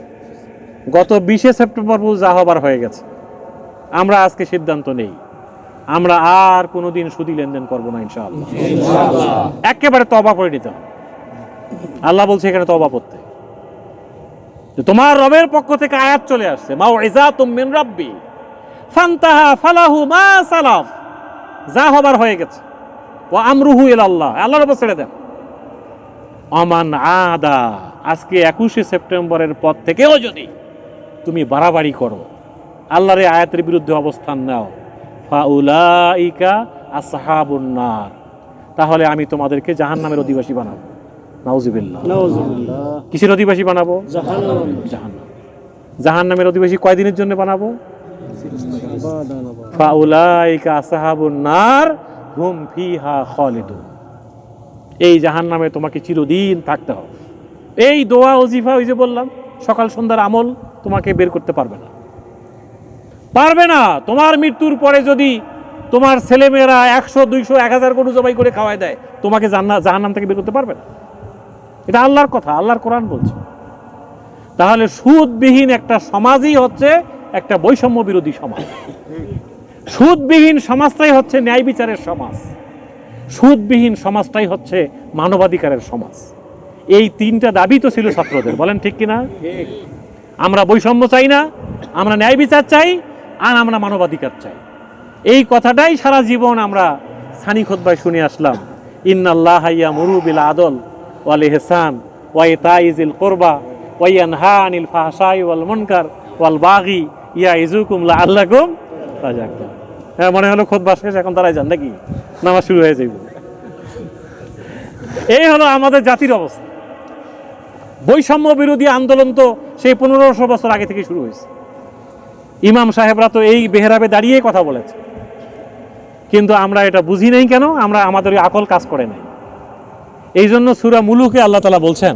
গত 20 সেপ্টেম্বর যা হবার হয়ে গেছে। আমরা আজকে সিদ্ধান্ত নেই, আমরা আর কোনোদিন সুদি লেনদেন করবো না ইনশাআল্লাহ। একেবারে তওবা করে নিতে হবে। আল্লাহ বলছে এখানে তওবা করতে। তোমার রবের পক্ষ থেকে আয়াত চলে আসছে, মাউইযাতুম মিন রাব্বি ফান্তাহা ফালাহু মা সালাফ। যা হবার হয়ে গেছে, ওয়া আমরুহু ইলাল্লাহ, আল্লাহর উপর ছেড়ে দেন। আমান আদা, আজকে 21 সেপ্টেম্বরের পর থেকেও যদি তুমি বাড়াবাড়ি করো, আল্লাহর এই আয়াতের বিরুদ্ধে অবস্থান নাও, ফাউলাইকা আসহাবুন নার, তাহলে আমি তোমাদেরকে জাহান্নামের অধিবাসী বানাবো। নাউযুবিল্লাহ। কিসের অধিবাসী বানাবো? জাহান্নাম। জাহান্নামের অধিবাসী কয়দিনের জন্য বানাবো? ফাউলাইকা আসহাবুন নার হুম ফিহা খালিদুন। এই জাহান্নামে তোমাকে চিরদিন থাকতে হবে। এই দোয়া ওজিফা, ওই যে বললাম সকাল সন্ধ্যার আমল তোমাকে বের করতে পারবে না, পারবে না। তোমার মৃত্যুর পরে যদি তোমার ছেলেমেয়েরা 100, 200, 1000 গরু জবাই করে খাওয়ায় দেয়, তোমাকে জাহান্নাম থেকে বের করতে পারবে না। এটা আল্লাহর কথা, আল্লাহর কোরআন বলছে। তাহলে সুদবিহীন একটা সমাজই হচ্ছে একটা বৈষম্য বিরোধী সমাজ। সুদবিহীন সমাজটাই হচ্ছে ন্যায় বিচারের সমাজ। সুদবিহীন সমাজটাই হচ্ছে মানবাধিকারের সমাজ। এই 3টা দাবি তো ছিল ছাত্রদের, বলেন ঠিক কিনা? আমরা বৈষম্য চাই না, আমরা ন্যায় বিচার চাই, আর আমরা মানবাধিকার চাই। এই কথাটাই সারা জীবন আমরা সানি খুতবায় শুনে আসলাম। ইন্নাল্লাহা ইয়ামুরু বিল আদল ওয়াল ইহসান ওয়া ইতাইজিল কুরবা ওয়া ইয়ানহা আনিল ফাহশাই ওয়াল মুনকার ওয়াল বাগি ইয়াইজুকুম লাআল্লাকুম তাযাক্কারুন। হ্যাঁ, মনে হলো খুতবা শেষ, এখন দাঁড়ায় যান নাকি? নামাজ শুরু হয়ে যাবে। এই হলো আমাদের জাতির অবস্থা। বৈষম্য বিরোধী আন্দোলন তো সেই 1500 বছর আগে থেকে শুরু হয়েছে। ইমাম সাহেবরা তো এই বেহরাবে দাঁড়িয়ে কথা বলেছে, কিন্তু আমরা এটা বুঝি নাই কেন? আমরা আমাদের আকল কাজ করে নাই। এই জন্য সূরা মুলুকে আল্লাহ তাআলা বলছেন,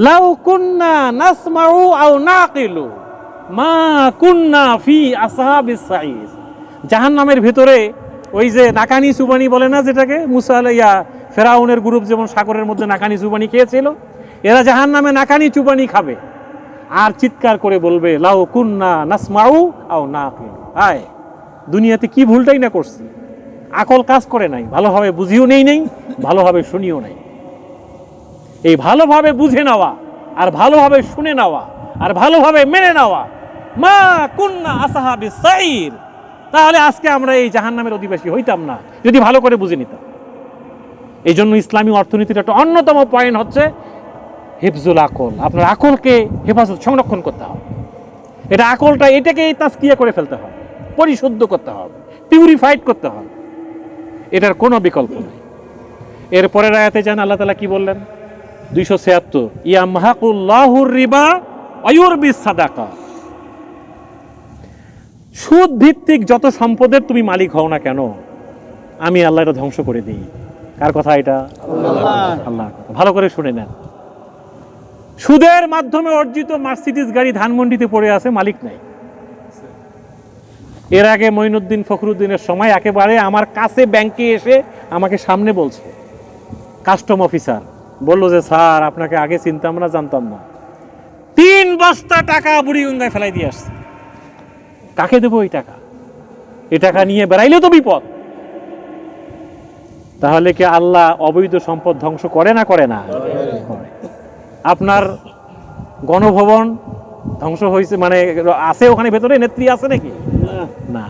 লাউ কুন্না নাসমাউ আও নাকিলু মা কুন্না ফি আসহাবিস সাঈর। জাহান্নামের ভিতরে ওই যে নাকানি চুবানি বলে না, যেটাকে মুসা আলাইয়া ফেরাউনের গ্রুপ যেমন সাগরের মধ্যে নাকানি চুবানি খেয়েছিল, এরা জাহান্নামে নাকানি চুবানি খাবে আর চিৎকার করে বলবে, লাউ কুন্না নাসমাউ আও নাকিলু। হায়, দুনিয়াতে কি ভুলটাই না করছি, আকল কাজ করে নাই, ভালোভাবে বুঝিও নেই, ভালোভাবে শুনিও নাই। এই ভালোভাবে বুঝে নেওয়া আর ভালোভাবে শুনে নেওয়া আর ভালোভাবে মেনে নেওয়া, মা কুন্না আসহাবিস সাঈর, তাহলে আজকে আমরা এই জাহান্নামের অধিবাসী হইতাম না যদি ভালো করে বুঝে নিতাম। এই জন্য ইসলামী অর্থনীতির একটা অন্যতম পয়েন্ট হচ্ছে হিফজুল আকল। আপনার আকলকে হেফাজত সংরক্ষণ করতে হবে। এটা আকলটা এটাকেই তাজকিয়া করে ফেলতে হবে, পরিশুদ্ধ করতে হবে, পিউরিফাইড করতে হবে। এটার কোনো বিকল্প নেই। এরপরের আয়াতে যান, আল্লাহ তাআলা কি বললেন? 276, ইয়ামহাকুল্লাহুর রিবা ওয়া ইউরবিস সাদাকা। সুদ ভিত্তিক যত সম্পদের তুমি মালিক হও না কেন, আমি আল্লাহ এটা ধ্বংস করে দিই। কার কথা এটা? আল্লাহ। ভালো করে শুনে নেন। সুদের মাধ্যমে অর্জিত মার্সিডিজ গাড়ি ধানমন্ডিতে পড়ে আছে, মালিক নাই। এর আগে মঈনুদ্দিন ফখরুদ্দিনের সময় একেবারে আমার কাছে ব্যাংকে এসে আমাকে সামনে বলছে, কাস্টম অফিসার বললো যে, স্যার আপনাকে আগে চিনতাম না, জানতাম না, 3 বস্তা টাকা বুড়িগঙ্গায় ফেলাই দিয়ে আসছে। কাকে দেবো এই টাকা? এই টাকা নিয়ে বেড়াইলে তো বিপদ। তাহলে কি আল্লাহ অবৈধ সম্পদ ধ্বংস করে না করে না? করে। আপনার গণভবন ধ্বংস হয়েছে মানে আছে ওখানে ভেতরে নেত্রী আছে নাকি? না।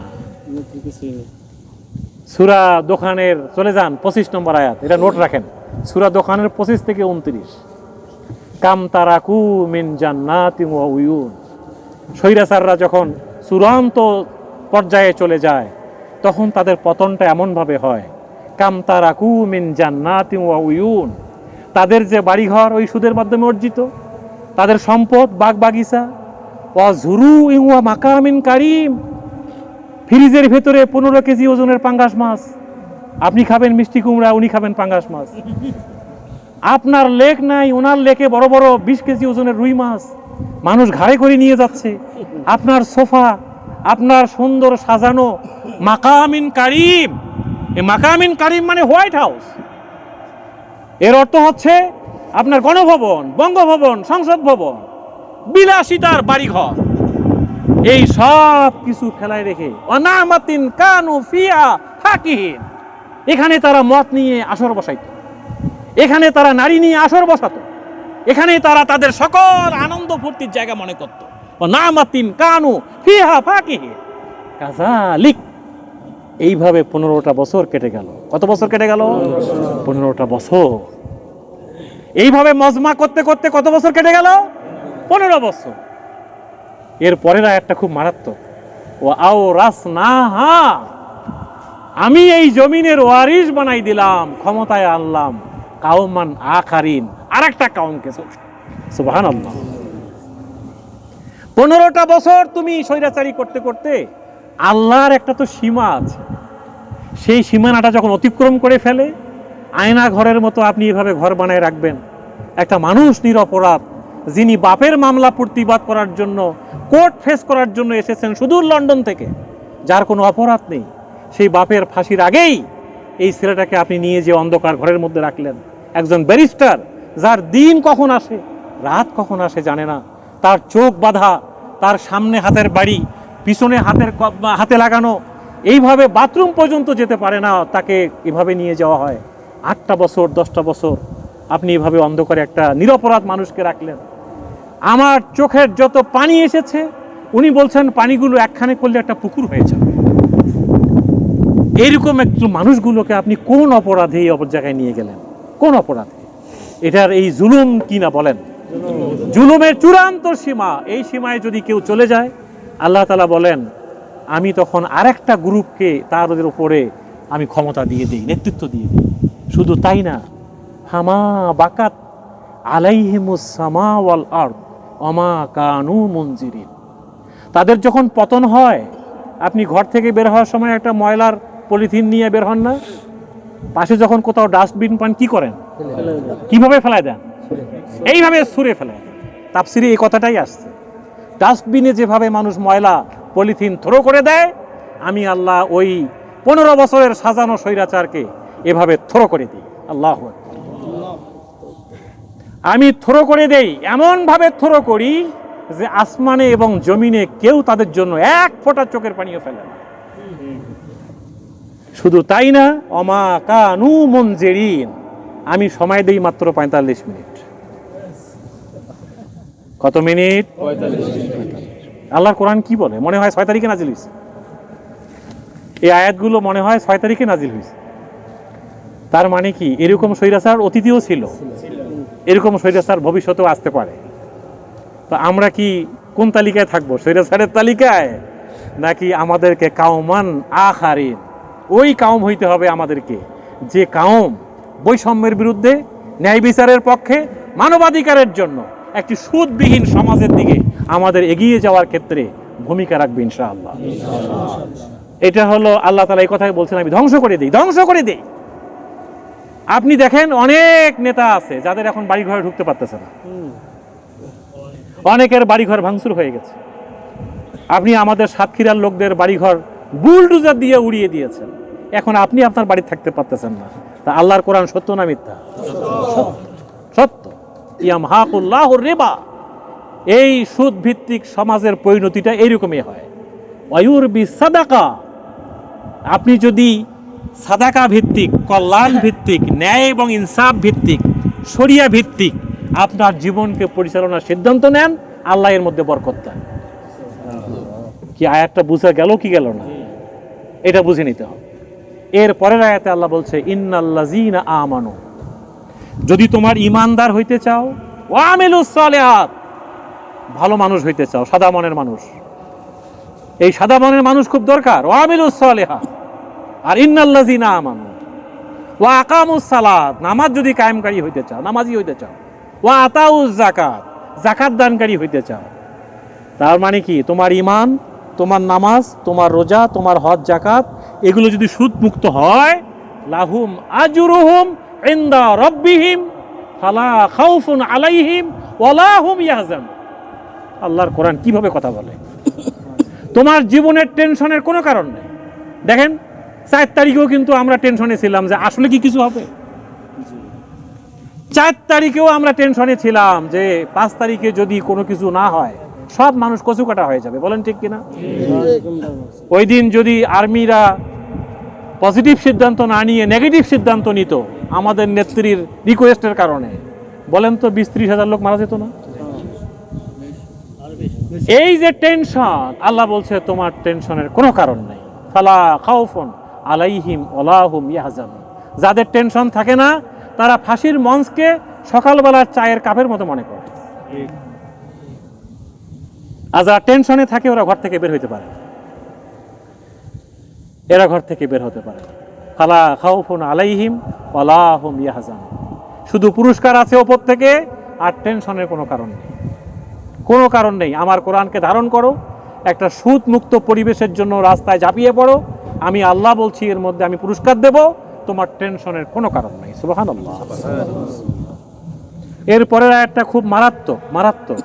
সূরা দোকানের চলে যান, 25 নম্বর আয়াত, এটা নোট রাখেন। সূরা দোকানের 25 থেকে 29, কাম তারাকু মিন জান্নাতিন ওয়া উয়ুন। স্বৈরাচাররা যখন চূড়ান্ত পর্যায়ে চলে যায় তখন তাদের পতনটা এমনভাবে হয়, কাম তারাকু মিন জান্নাতিন ওয়া উয়ুন। তাদের যে বাড়িঘর ওই সুদের মাধ্যমে অর্জিত, তাদের সম্পদ বাগ বাগিচা, ওয়া ঝুরু ওয়া মাকামিন কারিম, ফ্রিজের ভেতরে 15 কেজি ওজনের পাঙ্গাস মাছ, আপনি খাবেন মিষ্টি কুমড়া, উনি খাবেন পাঙ্গাস মাছ। আপনার লেক নাই, ওনার লেকে বড় বড় 20 কেজি ওজনের রুই মাছ মানুষ ঘাড়ে করে নিয়ে যাচ্ছে। আপনার সোফা, আপনার সুন্দর সাজানো মাকামিন কারিম। এই মাকামিন কারিম মানে হোয়াইট হাউস। এর অর্থ হচ্ছে আপনার গণভবন, বঙ্গভবন, সংসদ ভবন, বিলাসিতার বাড়িঘর, এই সব কিছু ফেলায় রেখে অনামাতিন কানু ফিয়া ফাকিহিন, এখানে তারা মদ নিয়ে আসর বসাইত, এখানে তারা নারী নিয়ে আসর বসাতো, এখানে তারা তাদের সকল আনন্দ ফুর্তির জায়গা মনে করত। অনামাতিন কানু ফিহা ফাকিহিন। কাযালিক, এইভাবে 15টা বছর কেটে গেল। কত বছর কেটে গেল? 15টা বছর। এইভাবে মজমা করতে করতে কত বছর কেটে গেল? 15 বছর। এর পরের আয়াতটা খুব মারাত্মক, ও আও রাসনাহা, আমি এই জমিনের ওয়ারিস বানাই দিলাম, ক্ষমতায় আনলাম কাওমান আখারিন, আরেকটা কাউমকে। সুবহানাল্লাহ। 15টা বছর তুমি স্বৈরাচারী করতে করতে আল্লাহর একটা তো সীমা আছে, সেই সীমানাটা যখন অতিক্রম করে ফেলে, আয়না ঘরের মতো আপনি এভাবে ঘর বানায় রাখবেন। একটা মানুষ নিরপরাধ, যিনি বাপের মামলা প্রতিবাদ করার জন্য, কোর্ট ফেস করার জন্য এসেছেন সুদূর লন্ডন থেকে, যার কোনো অপরাধ নেই, সেই বাপের ফাঁসির আগেই এই ছেলেটাকে আপনি নিয়ে যে অন্ধকার ঘরের মধ্যে রাখলেন। একজন ব্যারিস্টার, যার দিন কখন আসে রাত কখন আসে জানে না, তার চোখ বাঁধা, তার সামনে হাতের বাড়ি, পিছনে হাতে লাগানো, এইভাবে বাথরুম পর্যন্ত যেতে পারে না, তাকে এভাবে নিয়ে যাওয়া হয়। 8টা বছর 10টা বছর আপনি এভাবে অন্ধকারে একটা নিরপরাধ মানুষকে রাখলেন। আমার চোখের যত পানি এসেছে, উনি বলছেন পানিগুলো একখানে করলে একটা পুকুর হয়ে যাবে। এইরকম একটু মানুষগুলোকে আপনি কোন অপরাধে এই জায়গায় নিয়ে গেলেন? কোন অপরাধে? এটার এই জুলুম কি না বলেন? জুলুমের চূড়ান্ত সীমা। এই সীমায় যদি কেউ চলে যায়, আল্লাহ তাআলা বলেন আমি তখন আরেকটা গ্রুপকে তার উপরে আমি ক্ষমতা দিয়ে দিই, নেতৃত্ব দিয়ে দিই। শুধু তাই না, হামা বাকাত আলাইহিমুস সামা ওয়াল আরদ ওমা কানু মুনজিরিন, তাদের যখন পতন হয়, আপনি ঘর থেকে বের হওয়ার সময় একটা ময়লার পলিথিন নিয়ে বের হন না? পাশে যখন কোথাও ডাস্টবিন পান কি করেন? কিভাবে ফেলায় দেন? এইভাবে ছুঁড়ে ফেলে। তাফসিরে এই কথাটাই আসছে, ডাস্টবিনে যেভাবে মানুষ ময়লা পলিথিন থ্রো করে দেয়, আমি আল্লাহ ওই 15 বছরের সাজানো স্বৈরাচারকে এভাবে থ্রো করে দিই। আল্লাহু আকবার। আমি থ্রো করে দেই, এমন ভাবে থ্রো করি যে আসমানে এবং জমিনে কেউ তাদের জন্য এক ফোঁটা চোখের পানিও ফেলে না। শুধু তাই না, অমা কানু মুনজিরিন, আমি সময় দেই মাত্র 45 মিনিট। কত মিনিট? 45। আল্লাহর কোরআন কি বলে? মনে হয় 6 তারিখে নাজিল হয়েছে। এই আয়াতগুলো মনে হয় 6 তারিখে নাজিল হয়েছে। তার মানে কি, এরকম স্বৈরাচার অতীতেও ছিল, এরকম স্বৈরাচার ভবিষ্যতেও আসতে পারে। তো আমরা কি কোন তালিকায় থাকবো? স্বৈরাচারের তালিকায়, নাকি আমাদেরকে কাওমান আখারিন, ওই কাউম হইতে হবে আমাদেরকে যে কাউম বৈষম্যের বিরুদ্ধে, ন্যায় বিচারের পক্ষে, মানবাধিকারের জন্য একটি সুদবিহীন সমাজের দিকে আমাদের এগিয়ে যাওয়ার ক্ষেত্রে ভূমিকা রাখবে ইনশাআল্লাহ। এটা হলো আল্লাহ তাআলা এই কথাই বলছেন, আমি ধ্বংস করে দিই, ধ্বংস করে দিই। আপনি দেখেন অনেক নেতা আছে যাদের এখন বাড়ি ঘরে ঢুকতে পারতেছে না, অনেকের বাড়িঘর ভাঙচুর হয়ে গেছে। আপনি আমাদের সাতক্ষীরার লোকদের বাড়িঘর বুলডোজার দিয়ে উড়িয়ে দিয়েছেন, এখন আপনি আপনার বাড়ি থাকতে পারতেছেন না। তা আল্লাহর কোরআন সত্য না মিথ্যা? সত্য। ইয়ামহাকুল্লাহুর রিবা, এই সুদ ভিত্তিক সমাজের পরিণতিটা এইরকমই হয়। ওয়ায়ুরবি সাদাকা, আপনি যদি সাদাকা ভিত্তিক, কল্যাণ ভিত্তিক, ন্যায় এবং ইনসাফ ভিত্তিক, শরিয়া ভিত্তিক আপনার জীবনকে পরিচালনার সিদ্ধান্ত নেন, আল্লাহ এর মধ্যে বরকত দেন। কি আয়াতটা বুঝা গেল কি গেল না? এটা বুঝে নিতে হবে। এর পরের আয়াতে আল্লাহ বলছে, ইন্নাল্লাযীনা আমানু, যদি তোমার ঈমানদার হইতে চাও, ওয়া আমিলুস সালিহাত, ভালো মানুষ হইতে চাও, সাদা মনের মানুষ, এই সাদা মনের মানুষ খুব দরকার। ওয়া আমিলুস সালিহাত, আর ইন্নাল্লাযীনা আমানু ওয়া আকামুস সালাত, নামাজ যদি কায়েমকারী হইতে চাও, নামাজি হইতে চাও, ওয়া আতাউজ যাকাত, যাকাত দানকারী হইতে চাও। তার মানে কি, তোমার ঈমান, তোমার নামাজ, তোমার রোজা, তোমার হজ, যাকাত, এগুলো যদি সুদ মুক্ত হয়, লাহুম আজরুহুম ইনদা রাব্বিহিম ফালা খাউফুন আলাইহিম ওয়ালা হুম ইয়াহজানুন। আল্লাহর কোরআন কিভাবে কথা বলে! তোমার জীবনের টেনশনের কোনো কারণ নেই। দেখেন 4 তারিখেও কিন্তু আমরা টেনশনে ছিলাম যে আসলে কি কিছু হবে। 4 তারিখেও আমরা টেনশনে ছিলাম যে 5 তারিখে যদি কোনো কিছু না হয়, সব মানুষ কচুকাটা হয়ে যাবে। বলেন ঠিক কিনা? ওই দিন যদি আর্মিরা পজিটিভ সিদ্ধান্ত না নিয়ে নেগেটিভ সিদ্ধান্ত নিত আমাদের নেত্রীর রিকোয়েস্টের কারণে, বলেন তো 20-30 হাজার লোক মারা যেত না? এই যে টেনশন, আল্লাহ বলছে তোমার টেনশনের কোনো কারণ নেই। ফালা খাউফুন আলাইহিম ওয়ালা হুম ইয়াহজানুন, যাদের টেনশন থাকে না তারা ফাঁসির মঞ্চকে সকালবেলার চায়ের কাপের মতো মনে করে, আর যারা টেনশনে থাকে ওরা ঘর থেকে বের হইতে পারে, এরা ঘর থেকে বের হতে পারে। ফালা খাউফুন আলাইহিম ওয়ালা হুম ইয়াহজানুন, শুধু পুরস্কার আছে ওপর থেকে, আর টেনশনের কোনো কারণ নেই, কোনো কারণ নেই। আমার কোরআনকে ধারণ করো, একটা সুদ মুক্ত পরিবেশের জন্য রাস্তায় ঝাঁপিয়ে পড়ো, আমি আল্লাহ বলছি এর মধ্যে আমি পুরস্কার দেব, তোমার টেনশনের কোনো কারণ নেই। সুবহানাল্লাহ। এরপরের আয়াতটা খুব মারাত্মক, মারাত্মক।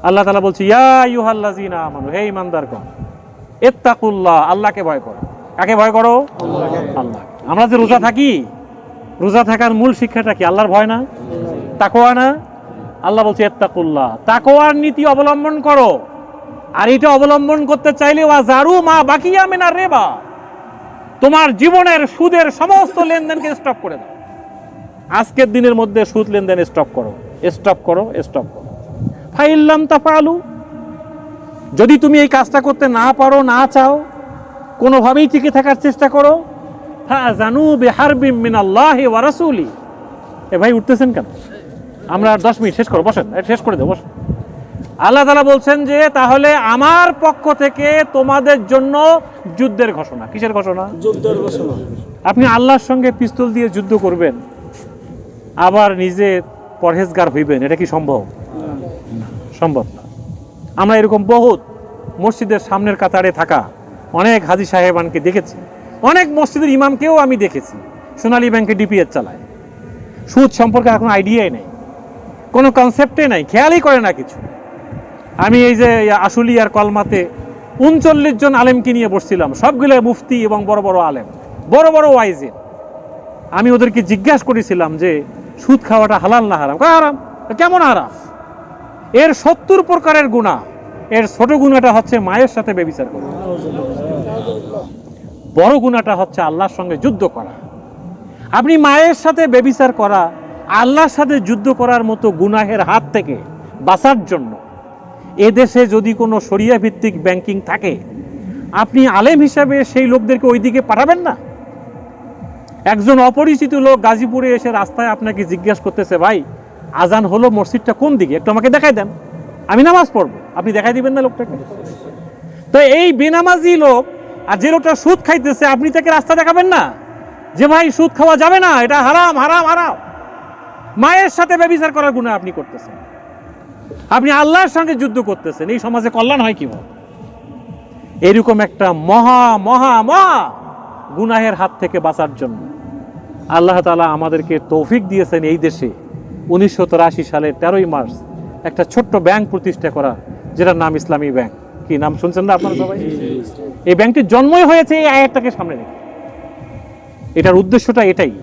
আল্লাহ তাআলা বলছে, ইয়া আইয়ুহাল্লাযীনা আমানু, হে ঈমানদারগণ, ইত্তাকুল্লাহ, আল্লাহকে ভয় করো। কাকে ভয় করো? আল্লাহ। আমরা যে রোজা থাকি, রোজা থাকার মূল শিক্ষাটা কি? আল্লাহর ভয় না? তাকওয়া না? আল্লাহ বলছে ইত্তাকুল্লাহ, তাকওয়ার নীতি অবলম্বন করো। আর এটা অবলম্বন করতে চাইলে ওয়াজারু মা বাকিয়া মিনার রিবা, তোমার জীবনের সুদের সমস্ত লেনদেনকে স্টপ করে দাও। আজকের দিনের মধ্যে সুদ লেনদেন স্টপ করো, স্টপ করো, স্টপ করো। ফাইল্লাম তাফআলু, যদি তুমি এই কাজটা করতে না পারো, না চাও, কোনোভাবেই টিকে থাকার চেষ্টা করো, ফাযানু বিহারবিম মিনাল্লাহি ওয়া রাসূলি। এ ভাই উঠতেছেন কেন? আমরা 10 মিনিট শেষ করো, বসেন, শেষ করে দেবো, বসেন। আল্লাহ তাআলা বলছেন যে তাহলে আমার পক্ষ থেকে তোমাদের জন্য যুদ্ধের ঘোষণা। কিসের ঘোষণা? যুদ্ধের ঘোষণা। আপনি আল্লাহর সঙ্গে পিস্তল দিয়ে যুদ্ধ করবেন, আবার নিজে পরহেজগার হইবেন, এটা কি সম্ভব? সম্ভব না। আমরা এরকম বহুত মসজিদের সামনের কাতারে থাকা অনেক হাজী সাহেবানকে দেখেছি, অনেক মসজিদের ইমামকেও আমি দেখেছি সোনালী ব্যাংকে ডিপিএস চালায়। সুদ সম্পর্কে এখন আইডিয়াই নেই, কোনো কনসেপ্টে নাই, খেয়ালই করে না কিছু। আমি এই যে আশুলিয়ার কলমাতে 39 জন আলেমকে নিয়ে বসছিলাম, সবগুলো মুফতি এবং বড় বড় আলেম, বড় বড় ওয়াইজিন। আমি ওদেরকে জিজ্ঞাসা করেছিলাম যে সুদ খাওয়াটা হালাল না হারাম? হারাম। কেমন হারাম? এর 70 প্রকারের গুনাহ, এর ছোট গুনাহটা হচ্ছে মায়ের সাথে ব্যভিচার করা, বড় গুনাহটা হচ্ছে আল্লাহর সঙ্গে যুদ্ধ করা। আপনি মায়ের সাথে ব্যভিচার করা, আল্লাহর সাথে যুদ্ধ করার মতো গুনাহের হাত থেকে বাঁচার জন্য এদেশে যদি কোনো শরিয়া ভিত্তিক ব্যাংকিং থাকে, আপনি আলেম হিসাবে সেই লোকদেরকে ওই দিকে পাঠাবেন না? একজন অপরিচিত লোক গাজীপুরে এসে রাস্তায় আপনাকে জিজ্ঞাসা করতেছে, ভাই আজান হলো, মসজিদটা কোন দিকে, একটু আমাকে দেখাই দেন, আমি নামাজ পড়বো। আপনি দেখাই দিবেন না লোকটাকে? তো এই বেনামাজি লোক আর যে লোকটা সুদ খাইতেছে, আপনি তাকে রাস্তা দেখাবেন না যে ভাই সুদ খাওয়া যাবে না, এটা হারাম হারাম হারাম? মায়ের সাথে ব্যভিচার করার গুনাহ আপনি করতেছেন, আপনি আল্লাহর সঙ্গে যুদ্ধ করতেছেন। এই সমাজে কল্যাণ হয় কিভাবে? এরকম একটা মহা মহা মহা গুনাহের হাত থেকে বাঁচার জন্য আল্লাহ তাআলা আমাদেরকে তৌফিক দিয়েছেন এই দেশে 1983 সালের 13ই মার্চ একটা ছোট্ট ব্যাংক প্রতিষ্ঠা করা, যেটার নাম ইসলামী ব্যাংক। কি নাম শুনছেন না আপনারা সবাই? এই ব্যাংকটির জন্মই হয়েছে এই আয়াতটাকে সামনে রেখে। এটার উদ্দেশ্যটা এটাই।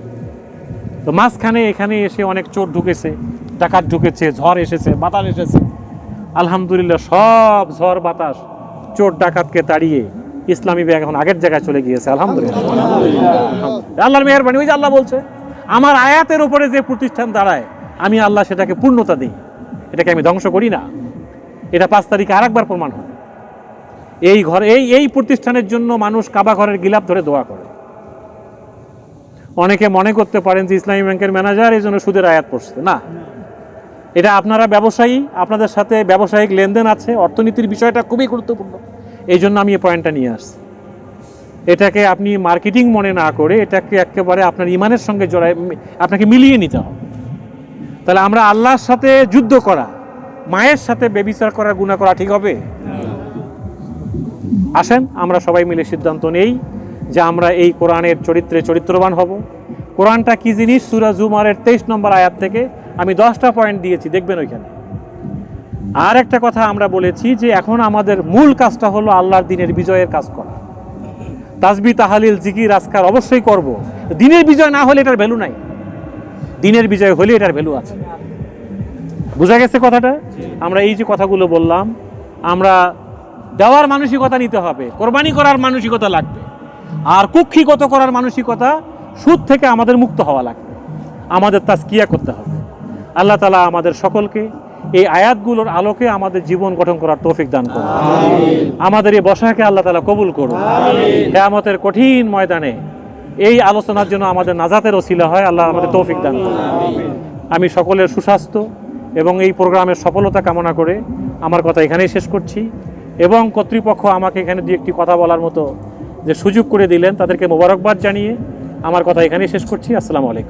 তো মাঝখানে এখানে এসে অনেক চোর ঢুকেছে, ডাকাত ঢুকেছে, ঝড় এসেছে, বাতাস এসেছে। আলহামদুলিল্লাহ সব ঝড় বাতাস চোর ডাকাতকে তাড়িয়ে ইসলামী ব্যাংক এখন আগের জায়গায় চলে গিয়েছে। আলহামদুলিল্লাহ, আল্লাহর মেহেরবানি। ওই যে আল্লাহ বলছে, আমার আয়াতের উপরে যে প্রতিষ্ঠান দাঁড়ায় আমি আল্লাহ সেটাকে পূর্ণতা দিই, এটাকে আমি ধ্বংস করি না। এটা 5 তারিখে আরেকবার প্রমাণ হয়। এই ঘরে এই প্রতিষ্ঠানের জন্য মানুষ কাবা ঘরের গিলাপ ধরে দোয়া করে। অনেকে মনে করতে পারেন যে ইসলামী ব্যাংকের ম্যানেজার এই জন্য সুদের আয়াত পড়ছে, না। এটা আপনারা ব্যবসায়ী, আপনাদের সাথে ব্যবসায়িক লেনদেন আছে, অর্থনীতির বিষয়টা খুবই গুরুত্বপূর্ণ। এই জন্য আমি এই পয়েন্টটা নিয়ে আসছি। এটাকে আপনি মার্কেটিং মনে না করে এটাকে একেবারে আপনার ইমানের সঙ্গে জড়ায় আপনাকে মিলিয়ে নিতে হবে। তাহলে আমরা আল্লাহর সাথে যুদ্ধ করা, মায়ের সাথে ব্যভিচার করার গুনাহ করা ঠিক হবে? আসেন আমরা সবাই মিলে সিদ্ধান্ত নেই যে আমরা এই কোরআনের চরিত্রে চরিত্রবান হব। কোরআনটা কি জিনিস সূরা জুমারের 23 নম্বর আয়াত থেকে আমি 10টা পয়েন্ট দিয়েছি, দেখবেন ওইখানে। আর একটা কথা আমরা বলেছি যে এখন আমাদের মূল কাজটা হলো আল্লাহর দ্বীনের বিজয়ের কাজ করা। তাসবিহ, তাহলিল, জিকির, আজকার অবশ্যই করব। দ্বীনের বিজয় না হলে এটার ভ্যালু নাই, দ্বীনের বিজয় হলে এটার ভ্যালু আছে। বুঝা গেছে কথাটা? আমরা এই যে কথাগুলো বললাম, আমরা দেওয়ার মানসিকতা নিতে হবে, কোরবানি করার মানসিকতা লাগবে, আর কুক্ষিগত করার মানসিকতা, সুদ থেকে আমাদের মুক্ত হওয়া লাগবে, আমাদের তাজকিয়া করতে হবে। আল্লাহ তাআলা আমাদের সকলকে এই আয়াতগুলোর আলোকে আমাদের জীবন গঠন করার তৌফিক দান করুন। আমাদের এই বসাকে আল্লাহ তাআলা কবুল করুন। কিয়ামতের কঠিন ময়দানে এই আলোচনার জন্য আমাদের নাজাতের ওসিলা হয়, আল্লাহ আমাদের তৌফিক দান করুন। আমি সকলের সুস্বাস্থ্য এবং এই প্রোগ্রামের সফলতা কামনা করে আমার কথা এখানেই শেষ করছি, এবং কর্তৃপক্ষ আমাকে এখানে 2-1টি কথা বলার মতো যে সুযোগ করে দিলেন তাদেরকে মোবারকবাদ জানিয়ে আমার কথা এখানেই শেষ করছি। আসসালামু আলাইকুম।